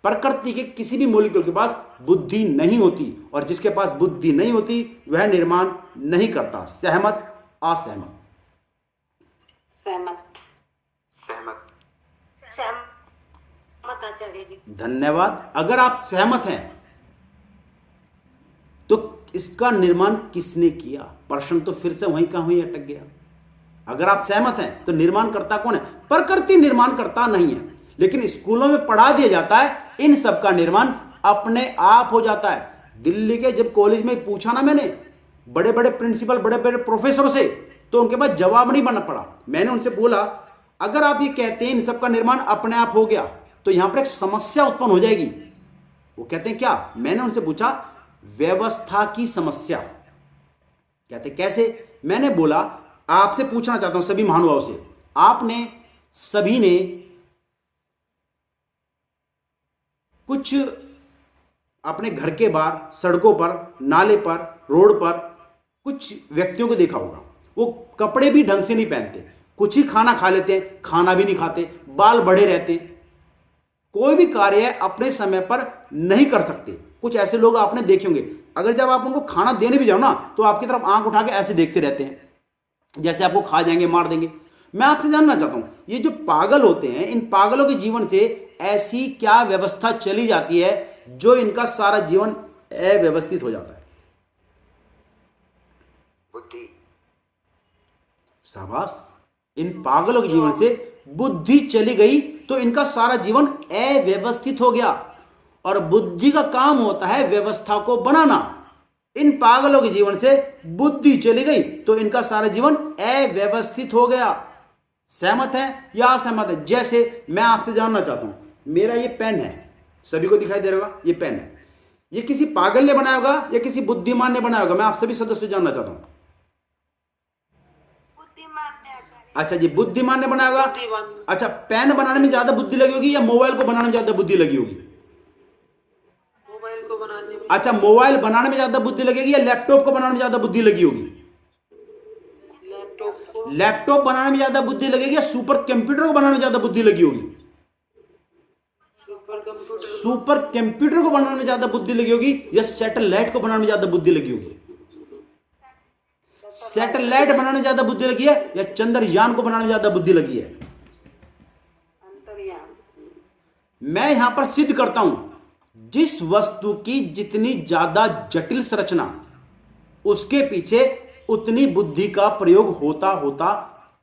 प्रकृति के किसी भी मॉलिक्यूल के पास बुद्धि नहीं होती और जिसके पास बुद्धि नहीं होती वह निर्माण नहीं करता। सहमत, असहमत? सहमत। सहमत। सहमत आचार्य जी। धन्यवाद। अगर आप सहमत हैं तो इसका निर्माण किसने किया? प्रश्न तो फिर से वहीं का वहीं अटक गया। अगर आप सहमत हैं तो निर्माण करता कौन है? प्रकृति निर्माण करता नहीं है, लेकिन स्कूलों में पढ़ा दिया जाता है इन सब का निर्माण अपने आप हो जाता है। दिल्ली के जब कॉलेज में पूछा ना मैंने बड़े बड़े प्रिंसिपल, बड़े बड़े प्रोफेसरों से, तो उनके पास जवाब नहीं बनना पड़ा। मैंने उनसे बोला अगर आप ये कहते हैं इन सब का निर्माण अपने आप हो गया तो यहां पर एक समस्या उत्पन्न हो जाएगी। वो कहते हैं क्या? मैंने उनसे पूछा व्यवस्था की समस्या। कहते कैसे? मैंने बोला आपसे पूछना चाहता हूं सभी महानुभाव से, आपने सभी ने कुछ अपने घर के बाहर, सड़कों पर, नाले पर, रोड पर कुछ व्यक्तियों को देखा होगा। वो कपड़े भी ढंग से नहीं पहनते, कुछ ही खाना खा लेते हैं, खाना भी नहीं खाते, बाल बड़े रहते हैं, कोई भी कार्य अपने समय पर नहीं कर सकते। कुछ ऐसे लोग आपने देखे होंगे, अगर जब आप उनको खाना देने भी जाओ ना तो आपकी तरफ आंख उठा के ऐसे देखते रहते हैं जैसे आपको खा जाएंगे, मार देंगे। मैं आपसे जानना चाहता हूं ये जो पागल होते हैं, इन पागलों के जीवन से ऐसी क्या व्यवस्था चली जाती है जो इनका सारा जीवन अव्यवस्थित हो जाता है? बुद्धि। शाबाश। इन पागलों के जीवन से बुद्धि चली गई तो इनका सारा जीवन अव्यवस्थित हो गया और बुद्धि का काम होता है व्यवस्था को बनाना। इन पागलों के जीवन से बुद्धि चली गई तो इनका सारा जीवन अव्यवस्थित हो गया। सहमत है या असहमत है? जैसे मैं आपसे जानना चाहता हूं, मेरा ये पेन है, सभी को दिखाई दे रहा होगा, ये पेन है, ये किसी पागल ने बनाया होगा या किसी बुद्धिमान ने बनाया होगा? मैं आप सभी सदस्य जानना चाहता हूं। बुद्धिमान ने आचार्य। अच्छा जी, बुद्धिमान ने बनाया होगा। अच्छा, पेन बनाने में ज्यादा बुद्धि लगी होगी या मोबाइल को बनाने में ज्यादा बुद्धि लगी होगी? मोबाइल को बनाने में। अच्छा, मोबाइल बनाने में ज्यादा बुद्धि लगेगी या लैपटॉप को बनाने में ज्यादा बुद्धि लगी होगी? लैपटॉप को। लैपटॉप बनाने में ज्यादा बुद्धि लगेगी या सुपर कंप्यूटर को बनाने में ज्यादा बुद्धि लगी होगी? Super computer. सुपर कंप्यूटर को बनाने में ज्यादा बुद्धि लगी होगी या सैटेलाइट को बनाने में ज्यादा बुद्धि लगी होगी? सैटेलाइट बनाने में ज्यादा बुद्धि लगी है या चंद्रयान को बनाने में ज्यादा बुद्धि लगी है? अंतर्यान। मैं यहां पर सिद्ध करता हूं जिस वस्तु की जितनी ज्यादा जटिल संरचना उसके पीछे उतनी बुद्धि का प्रयोग होता होता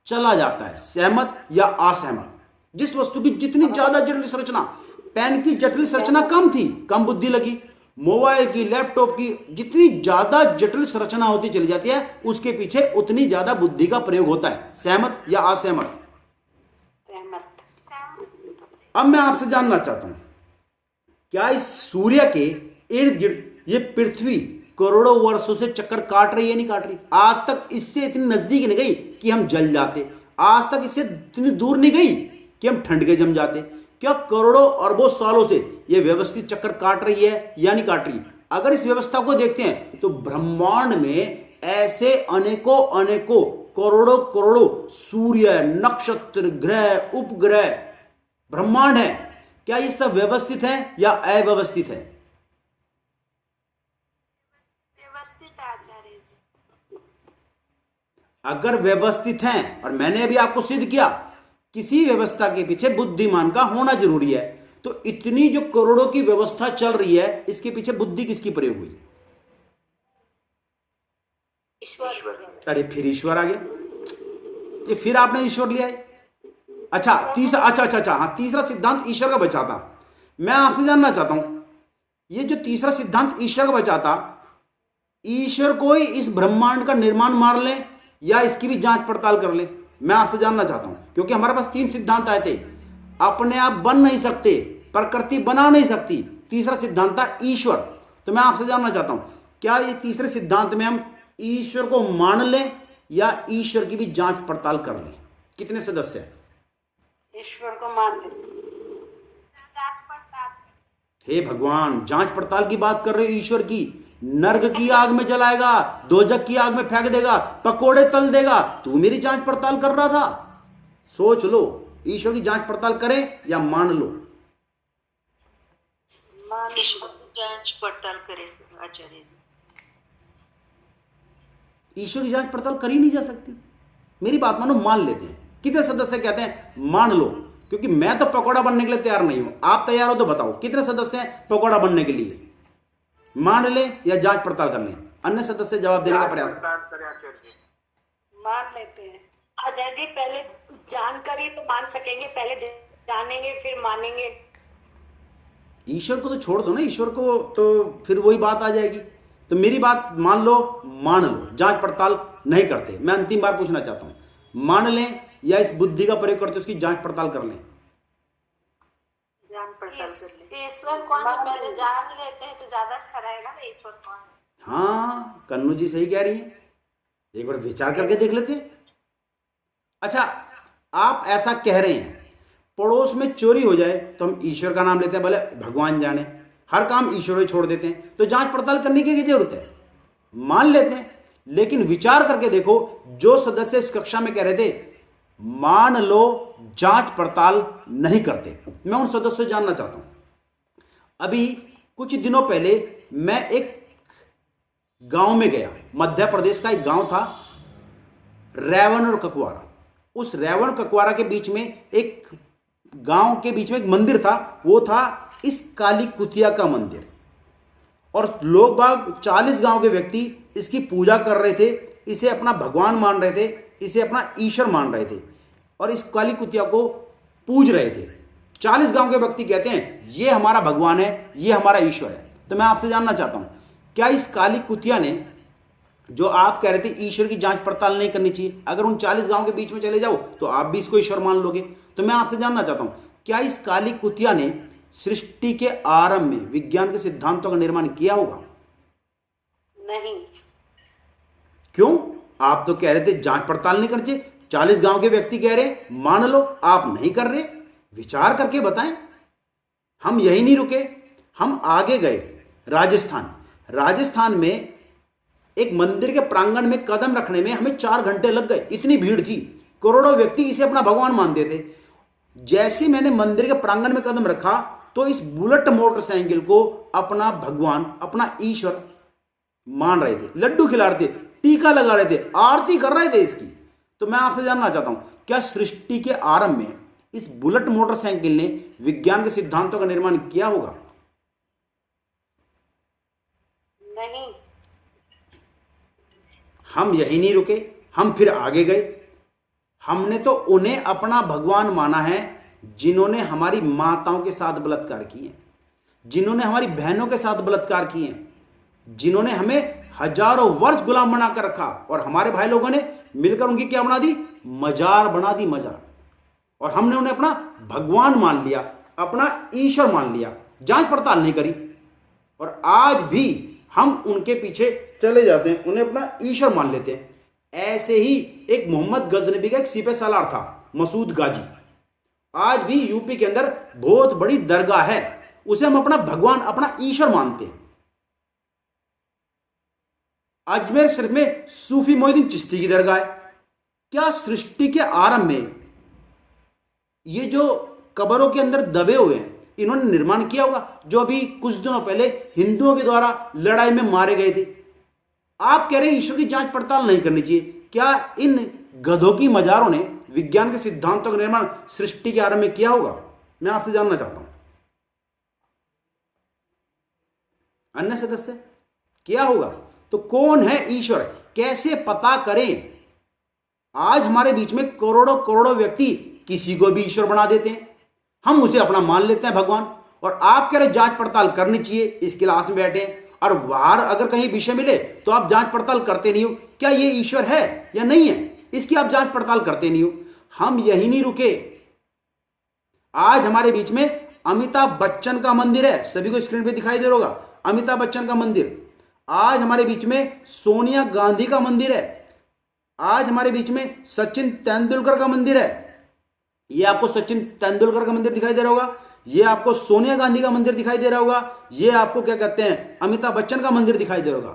चला जाता है। सहमत या असहमत? जिस वस्तु की जितनी ज्यादा जटिल संरचना, पेन की जटिल संरचना कम थी, कम बुद्धि लगी। मोबाइल की, लैपटॉप की जितनी ज्यादा जटिल संरचना होती चली जाती है उसके पीछे उतनी ज्यादा बुद्धि का प्रयोग होता है। सहमत या असहमत? सहमत। अब मैं आपसे जानना चाहता हूं, क्या इस सूर्य के इर्द गिर्द ये पृथ्वी करोड़ों वर्षों से चक्कर काट रही है, नहीं काट रही? आज तक इससे इतनी नजदीक नहीं गई कि हम जल जाते, आज तक इससे इतनी दूर नहीं गई कि हम ठंड के जम जाते। क्या करोड़ों अरबों सालों से ये व्यवस्थित चक्कर काट रही है या नहीं काट रही? अगर इस व्यवस्था को देखते हैं तो ब्रह्मांड में ऐसे अनेकों अनेकों करोड़ों करोड़ों सूर्य, नक्षत्र, ग्रह, उपग्रह ब्रह्मांड है। क्या ये सब व्यवस्थित है या अव्यवस्थित है? व्यवस्थित आचार्य जी। अगर व्यवस्थित हैं, और मैंने अभी आपको सिद्ध किया, किसी व्यवस्था के पीछे बुद्धिमान का होना जरूरी है, तो इतनी जो करोड़ों की व्यवस्था चल रही है, इसके पीछे बुद्धि किसकी प्रयोग हुई? अरे फिर ईश्वर आ गया, ये फिर आपने ईश्वर लिया है। अच्छा तीसरा, अच्छा हाँ, तीसरा सिद्धांत ईश्वर का बचा था। मैं आपसे जानना चाहता हूं, ये जो तीसरा सिद्धांत ईश्वर का बचा था, ईश्वर कोई इस ब्रह्मांड का निर्माण मार ले या इसकी भी जांच पड़ताल कर ले? मैं आपसे जानना चाहता हूं, क्योंकि हमारे पास 3 सिद्धांत आए थे। अपने आप बन नहीं सकते, प्रकृति बना नहीं सकती, तीसरा सिद्धांत था ईश्वर। तो मैं आपसे जानना चाहता हूं, क्या ये तीसरे सिद्धांत में हम ईश्वर को मान लें या ईश्वर की भी जांच पड़ताल कर लें? कितने सदस्य हैं? ईश्वर को मान ले। जांच पड़ताल। हे भगवान, जांच पड़ताल की बात कर रहे हो ईश्वर की? नर्क की आग में जलाएगा, दोजक की आग में फेंक देगा, पकोड़े तल देगा, तू मेरी जांच पड़ताल कर रहा था? सोच लो, ईश्वर की जांच पड़ताल करें या मान लो? मान लो। जांच पड़ताल करें आचार्य जी। ईश्वर की जांच पड़ताल करी नहीं जा सकती। मेरी बात मानो, मान लेते हैं। कितने सदस्य कहते हैं मान लो? क्योंकि मैं तो पकोड़ा बनने के लिए तैयार नहीं हूं, आप तैयार हो तो बताओ कितने सदस्य हैं पकोड़ा बनने के लिए? मान ले या जांच पड़ताल कर लें? अन्य सदस्य जवाब देने का प्रयास करें। मान लेते हैं आचार्य जी, पहले जानकारी तो मान सकेंगे, पहले जानेंगे फिर मानेंगे। ईश्वर को तो छोड़ दो ना, ईश्वर को तो फिर वही बात आ जाएगी। तो मेरी बात मान लो, मान लो, जांच पड़ताल नहीं करते। मैं अंतिम बार पूछना चाहता हूं, मान लें या इस बुद्धि का प्रयोग करते उसकी जांच पड़ताल कर लें? जान पड़ताल कर ले। ईश्वर कौन है पहले जान लेते हैं तो ज्यादा अच्छा रहेगा ना। ईश्वर कौन है? हाँ, कन्नू जी सही कह रही हैं, एक बार विचार करके देख लेते हैं। अच्छा, आप ऐसा कह रहे हैं पड़ोस में चोरी हो जाए तो हम ईश्वर का नाम लेते हैं, भले भगवान जाने, हर काम ईश्वर पे छोड़ देते हैं, तो जांच पड़ताल करने की क्या जरूरत है? मान लेते हैं। लेकिन विचार करके देखो, जो सदस्य इस कक्षा में कह रहे थे मान लो जांच पड़ताल नहीं करते, मैं उन सदस्यों से जानना चाहता हूं। अभी कुछ दिनों पहले मैं एक गांव में गया, मध्य प्रदेश का एक गांव था, रेवन और ककवारा। उस रेवन ककवारा के बीच में एक गांव के बीच में एक मंदिर था, वो था इस काली कुतिया का मंदिर। और लोग बाग 40 गांव के व्यक्ति इसकी पूजा कर रहे थे, इसे अपना भगवान मान रहे थे, इसे अपना ईश्वर मान रहे थे और इस काली कुतिया को पूज रहे थे। 40 गांव के व्यक्ति कहते हैं ये हमारा भगवान है, ये हमारा ईश्वर है। तो मैं आपसे जानना चाहता हूं, क्या इस काली कुतिया ने, जो आप कह रहे थे ईश्वर की जांच पड़ताल नहीं करनी चाहिए, अगर उन 40 गांव के बीच में चले जाओ तो आप भी इसको ईश्वर मान लोगे? तो मैं आपसे जानना चाहता हूं, क्या इस काली कुतिया ने सृष्टि के आरंभ में विज्ञान के सिद्धांतों का निर्माण किया होगा? नहीं। क्यों? आप तो कह रहे थे जांच पड़ताल नहीं करनी चाहिए, 40 गांव के व्यक्ति कह रहे मान लो, आप नहीं कर रहे। विचार करके बताएं। हम यही नहीं रुके, हम आगे गए राजस्थान में एक मंदिर के प्रांगण में कदम रखने में हमें 4 घंटे लग गए, इतनी भीड़ थी, करोड़ों व्यक्ति इसे अपना भगवान मानते थे। जैसे मैंने मंदिर के प्रांगण में कदम रखा तो इस बुलेट मोटरसाइकिल को अपना भगवान, अपना ईश्वर मान रहे थे, लड्डू खिला रहे थे, टीका लगा रहे थे, आरती कर रहे थे इसकी। तो मैं आपसे जानना चाहता हूं, क्या सृष्टि के आरंभ में इस बुलेट मोटरसाइकिल ने विज्ञान के सिद्धांतों का निर्माण किया होगा? नहीं। हम यही नहीं रुके, हम फिर आगे गए। हमने तो उन्हें अपना भगवान माना है जिन्होंने हमारी माताओं के साथ बलात्कार किए, जिन्होंने हमारी बहनों के साथ बलात्कार किए, जिन्होंने हमें हजारों वर्ष गुलाम बना कर रखा, और हमारे भाई लोगों ने मिलकर उनकी क्या बना दी? मजार बना दी, मजार। और हमने उन्हें अपना भगवान मान लिया, अपना ईश्वर मान लिया, जांच पड़ताल नहीं करी। और आज भी हम उनके पीछे चले जाते हैं, उन्हें अपना ईश्वर मान लेते हैं। ऐसे ही एक मोहम्मद गजनबी का एक सिपह सालार था, मसूद गाजी। आज भी यूपी के अंदर बहुत बड़ी दरगाह है, उसे हम अपना भगवान, अपना ईश्वर मानते हैं। अजमेर शरीफ में सूफी मोहिद्दीन चिश्ती की दरगाह है। क्या सृष्टि के आरंभ में ये जो कब्रों के अंदर दबे हुए हैं, इन्होंने निर्माण किया होगा, जो अभी कुछ दिनों पहले हिंदुओं के द्वारा लड़ाई में मारे गए थे? आप कह रहे हैं ईश्वर की जांच पड़ताल नहीं करनी चाहिए। क्या इन गधों की मजारों ने विज्ञान के सिद्धांतों का निर्माण सृष्टि के आरंभ में किया होगा? मैं आपसे जानना चाहता हूं। अन्य सदस्य क्या होगा? तो कौन है ईश्वर, कैसे पता करें? आज हमारे बीच में करोड़ों करोड़ों व्यक्ति किसी को भी ईश्वर बना देते हैं, हम उसे अपना मान लेते हैं भगवान। और आप कह रहे जांच पड़ताल करनी चाहिए, इस क्लास में बैठे हैं, और बाहर अगर कहीं विषय मिले तो आप जांच पड़ताल करते नहीं हो। क्या ये ईश्वर है या नहीं है, इसकी आप जांच पड़ताल करते नहीं हो। हम यही नहीं रुके, आज हमारे बीच में अमिताभ बच्चन का मंदिर है, सभी को स्क्रीन पे दिखाई दे रहा होगा, अमिताभ बच्चन का मंदिर। आज हमारे बीच में सोनिया गांधी का मंदिर है। आज हमारे बीच में सचिन तेंदुलकर का मंदिर है। ये आपको सचिन तेंदुलकर का मंदिर दिखाई दे रहा होगा, ये आपको सोनिया गांधी का मंदिर दिखाई दे रहा होगा, ये आपको क्या कहते हैं अमिताभ बच्चन का मंदिर दिखाई दे रहा होगा।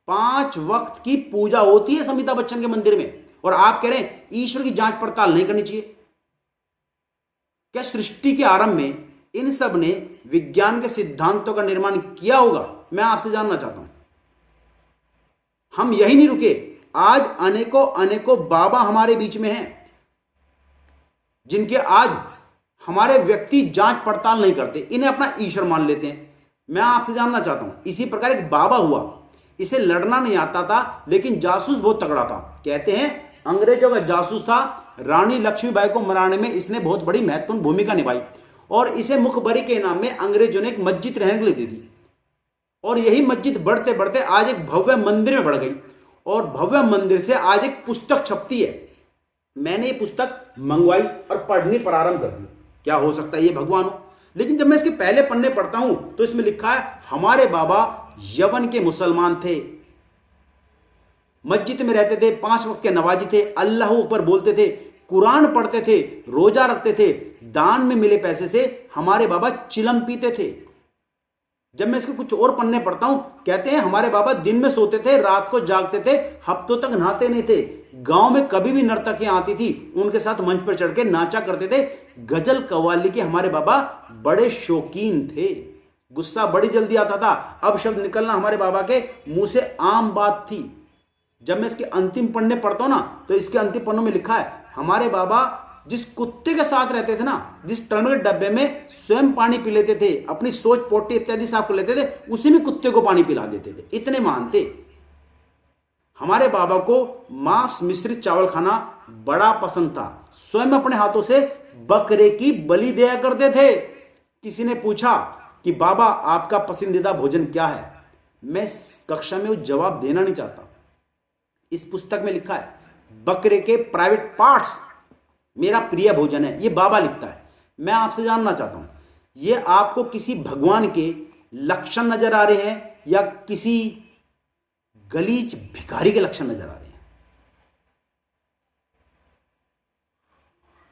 5 वक्त की पूजा होती है अमिताभ बच्चन के मंदिर में, और आप कह रहे हैं ईश्वर की जांच पड़ताल नहीं करनी चाहिए। क्या सृष्टि के आरंभ में इन सब ने विज्ञान के सिद्धांतों का निर्माण किया होगा? मैं आपसे जानना चाहता हूं। हम यही नहीं रुके, आज अनेकों अनेकों बाबा हमारे बीच में हैं, जिनके आज हमारे व्यक्ति जांच पड़ताल नहीं करते, इन्हें अपना ईश्वर मान लेते हैं। मैं आपसे जानना चाहता हूं, इसी प्रकार एक बाबा हुआ, इसे लड़ना नहीं आता था, लेकिन जासूस बहुत तगड़ा था। कहते हैं अंग्रेजों का जासूस था, रानी लक्ष्मीबाई को मराने में इसने बहुत बड़ी महत्वपूर्ण भूमिका निभाई, और इसे मुखबरी के नाम में अंग्रेजों ने एक मस्जिद रहने के लिए दे दी, और यही मस्जिद बढ़ते बढ़ते आज एक भव्य मंदिर में बढ़ गई, और भव्य मंदिर से आज एक पुस्तक छपती है। मैंने ये पुस्तक मंगवाई और पढ़नी प्रारंभ कर दी। क्या हो सकता है ये भगवान हो? लेकिन जब मैं इसके पहले पन्ने पढ़ता हूं तो इसमें लिखा है हमारे बाबा यवन के मुसलमान थे, मस्जिद में रहते थे, 5 वक्त के नमाजी थे, अल्लाह ऊपर बोलते थे, कुरान पढ़ते थे, रोजा रखते थे, दान में मिले पैसे से हमारे बाबा चिलम पीते थे। जब मैं इसके कुछ और पन्ने पढ़ता हूं, कहते हैं हमारे बाबा दिन में सोते थे, रात को जागते थे, हफ्तों तक नहाते नहीं थे, गांव में कभी भी नर्तकियां आती थी उनके साथ मंच पर चढ़ के नाचा करते थे, गजल कव्वाली के हमारे बाबा बड़े शौकीन थे, गुस्सा बड़ी जल्दी आता था, अब शब्द निकलना हमारे बाबा के मुंह से आम बात थी। जब मैं इसके अंतिम पन्ने पढ़ता हूं ना, तो इसके अंतिम पन्नों में लिखा है हमारे बाबा जिस कुत्ते के साथ रहते थे ना, जिस टर्म के डब्बे में स्वयं पानी पी लेते थे, अपनी सोच पोटी इत्यादि साफ कर लेते थे, उसी में कुत्ते को पानी पिला देते थे, इतने महान थे। हमारे बाबा को मांस मिश्रित चावल खाना बड़ा पसंद था, स्वयं अपने हाथों से बकरे की बलि दिया करते थे। किसी ने पूछा कि बाबा आपका पसंदीदा भोजन क्या है? मैं इस कक्षा में वो जवाब देना नहीं चाहता। इस पुस्तक में लिखा है बकरे के प्राइवेट पार्ट्स मेरा प्रिय भोजन है, ये बाबा लिखता है। मैं आपसे जानना चाहता हूं, ये आपको किसी भगवान के लक्षण नजर आ रहे हैं या किसी गलीच भिखारी के लक्षण नजर आ रहे हैं?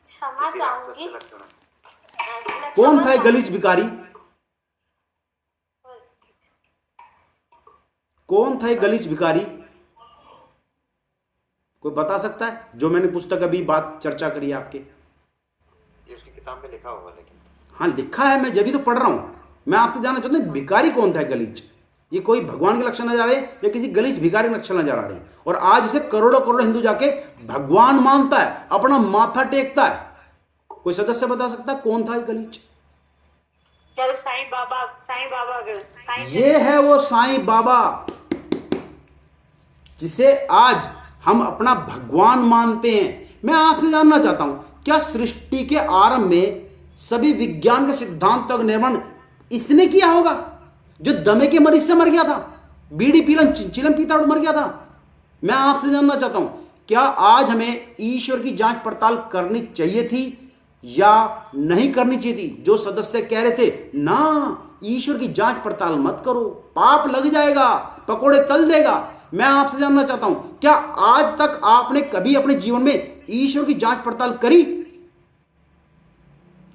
क्षमा किसी चाहूंगी। राक्षस के लक्षण। कौन था ये गलीच भिखारी? कौन था ये गलीच भिखारी? कोई बता सकता है? जो मैंने पुस्तक अभी बात चर्चा करी है आपके। ये उसकी किताब में लिखा होगा, लेकिन हाँ लिखा है, मैं जब भी तो पढ़ रहा हूं। मैं आपसे जानना चाहता हूं भिखारी कौन था गलीच? ये कोई भगवान के लक्षण नजर आ रहे हैं या किसी गलीच भिखारी के लक्षण नजर आ रहे हैं? और आज इसे करोड़ों करोड़ हिंदू जाके भगवान मानता है, अपना माथा टेकता है। कोई सदस्य बता सकता है कौन था ये गलीच? चलो साईं बाबा, साईं बाबा, साईं ये है वो साईं बाबा जिसे आज हम अपना भगवान मानते हैं। मैं आपसे जानना चाहता हूं, क्या सृष्टि के आरंभ में सभी विज्ञान के सिद्धांतों का निर्माण इसने किया होगा, जो दमे के मरीज से मर गया था, बीड़ी पीलन चिलम पीता और मर गया था? मैं आपसे जानना चाहता हूं, क्या आज हमें ईश्वर की जांच पड़ताल करनी चाहिए थी या नहीं करनी चाहिए थी? जो सदस्य कह रहे थे ना ईश्वर की जांच पड़ताल मत करो, पाप लग जाएगा, पकोड़े तल देगा, मैं आपसे जानना चाहता हूं, क्या आज तक आपने कभी अपने जीवन में ईश्वर की जांच पड़ताल करी?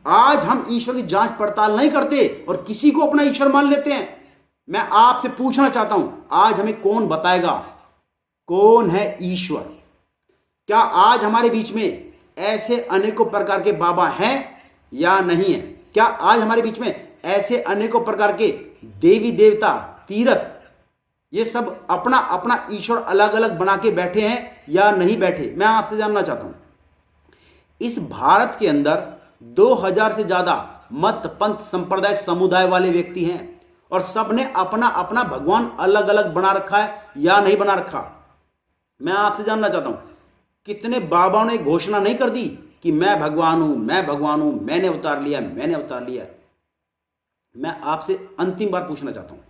आज हम ईश्वर की जांच पड़ताल नहीं करते और किसी को अपना ईश्वर मान लेते हैं। मैं आपसे पूछना चाहता हूं, आज हमें कौन बताएगा कौन है ईश्वर? क्या आज हमारे बीच में ऐसे अनेकों प्रकार के बाबा हैं या नहीं है? क्या आज हमारे बीच में ऐसे अनेकों प्रकार के देवी देवता, तीर्थ, ये सब अपना अपना ईश्वर अलग अलग बना के बैठे हैं या नहीं बैठे? मैं आपसे जानना चाहता हूं। इस भारत के अंदर 2000 से ज्यादा मत, पंथ, संप्रदाय, समुदाय वाले व्यक्ति हैं और सबने अपना अपना भगवान अलग अलग बना रखा है या नहीं बना रखा? मैं आपसे जानना चाहता हूं, कितने बाबाओं ने घोषणा नहीं कर दी कि मैं भगवान हूं, मैं भगवान हूं, मैंने अवतार लिया, मैंने अवतार लिया? मैं आपसे अंतिम बार पूछना चाहता हूं,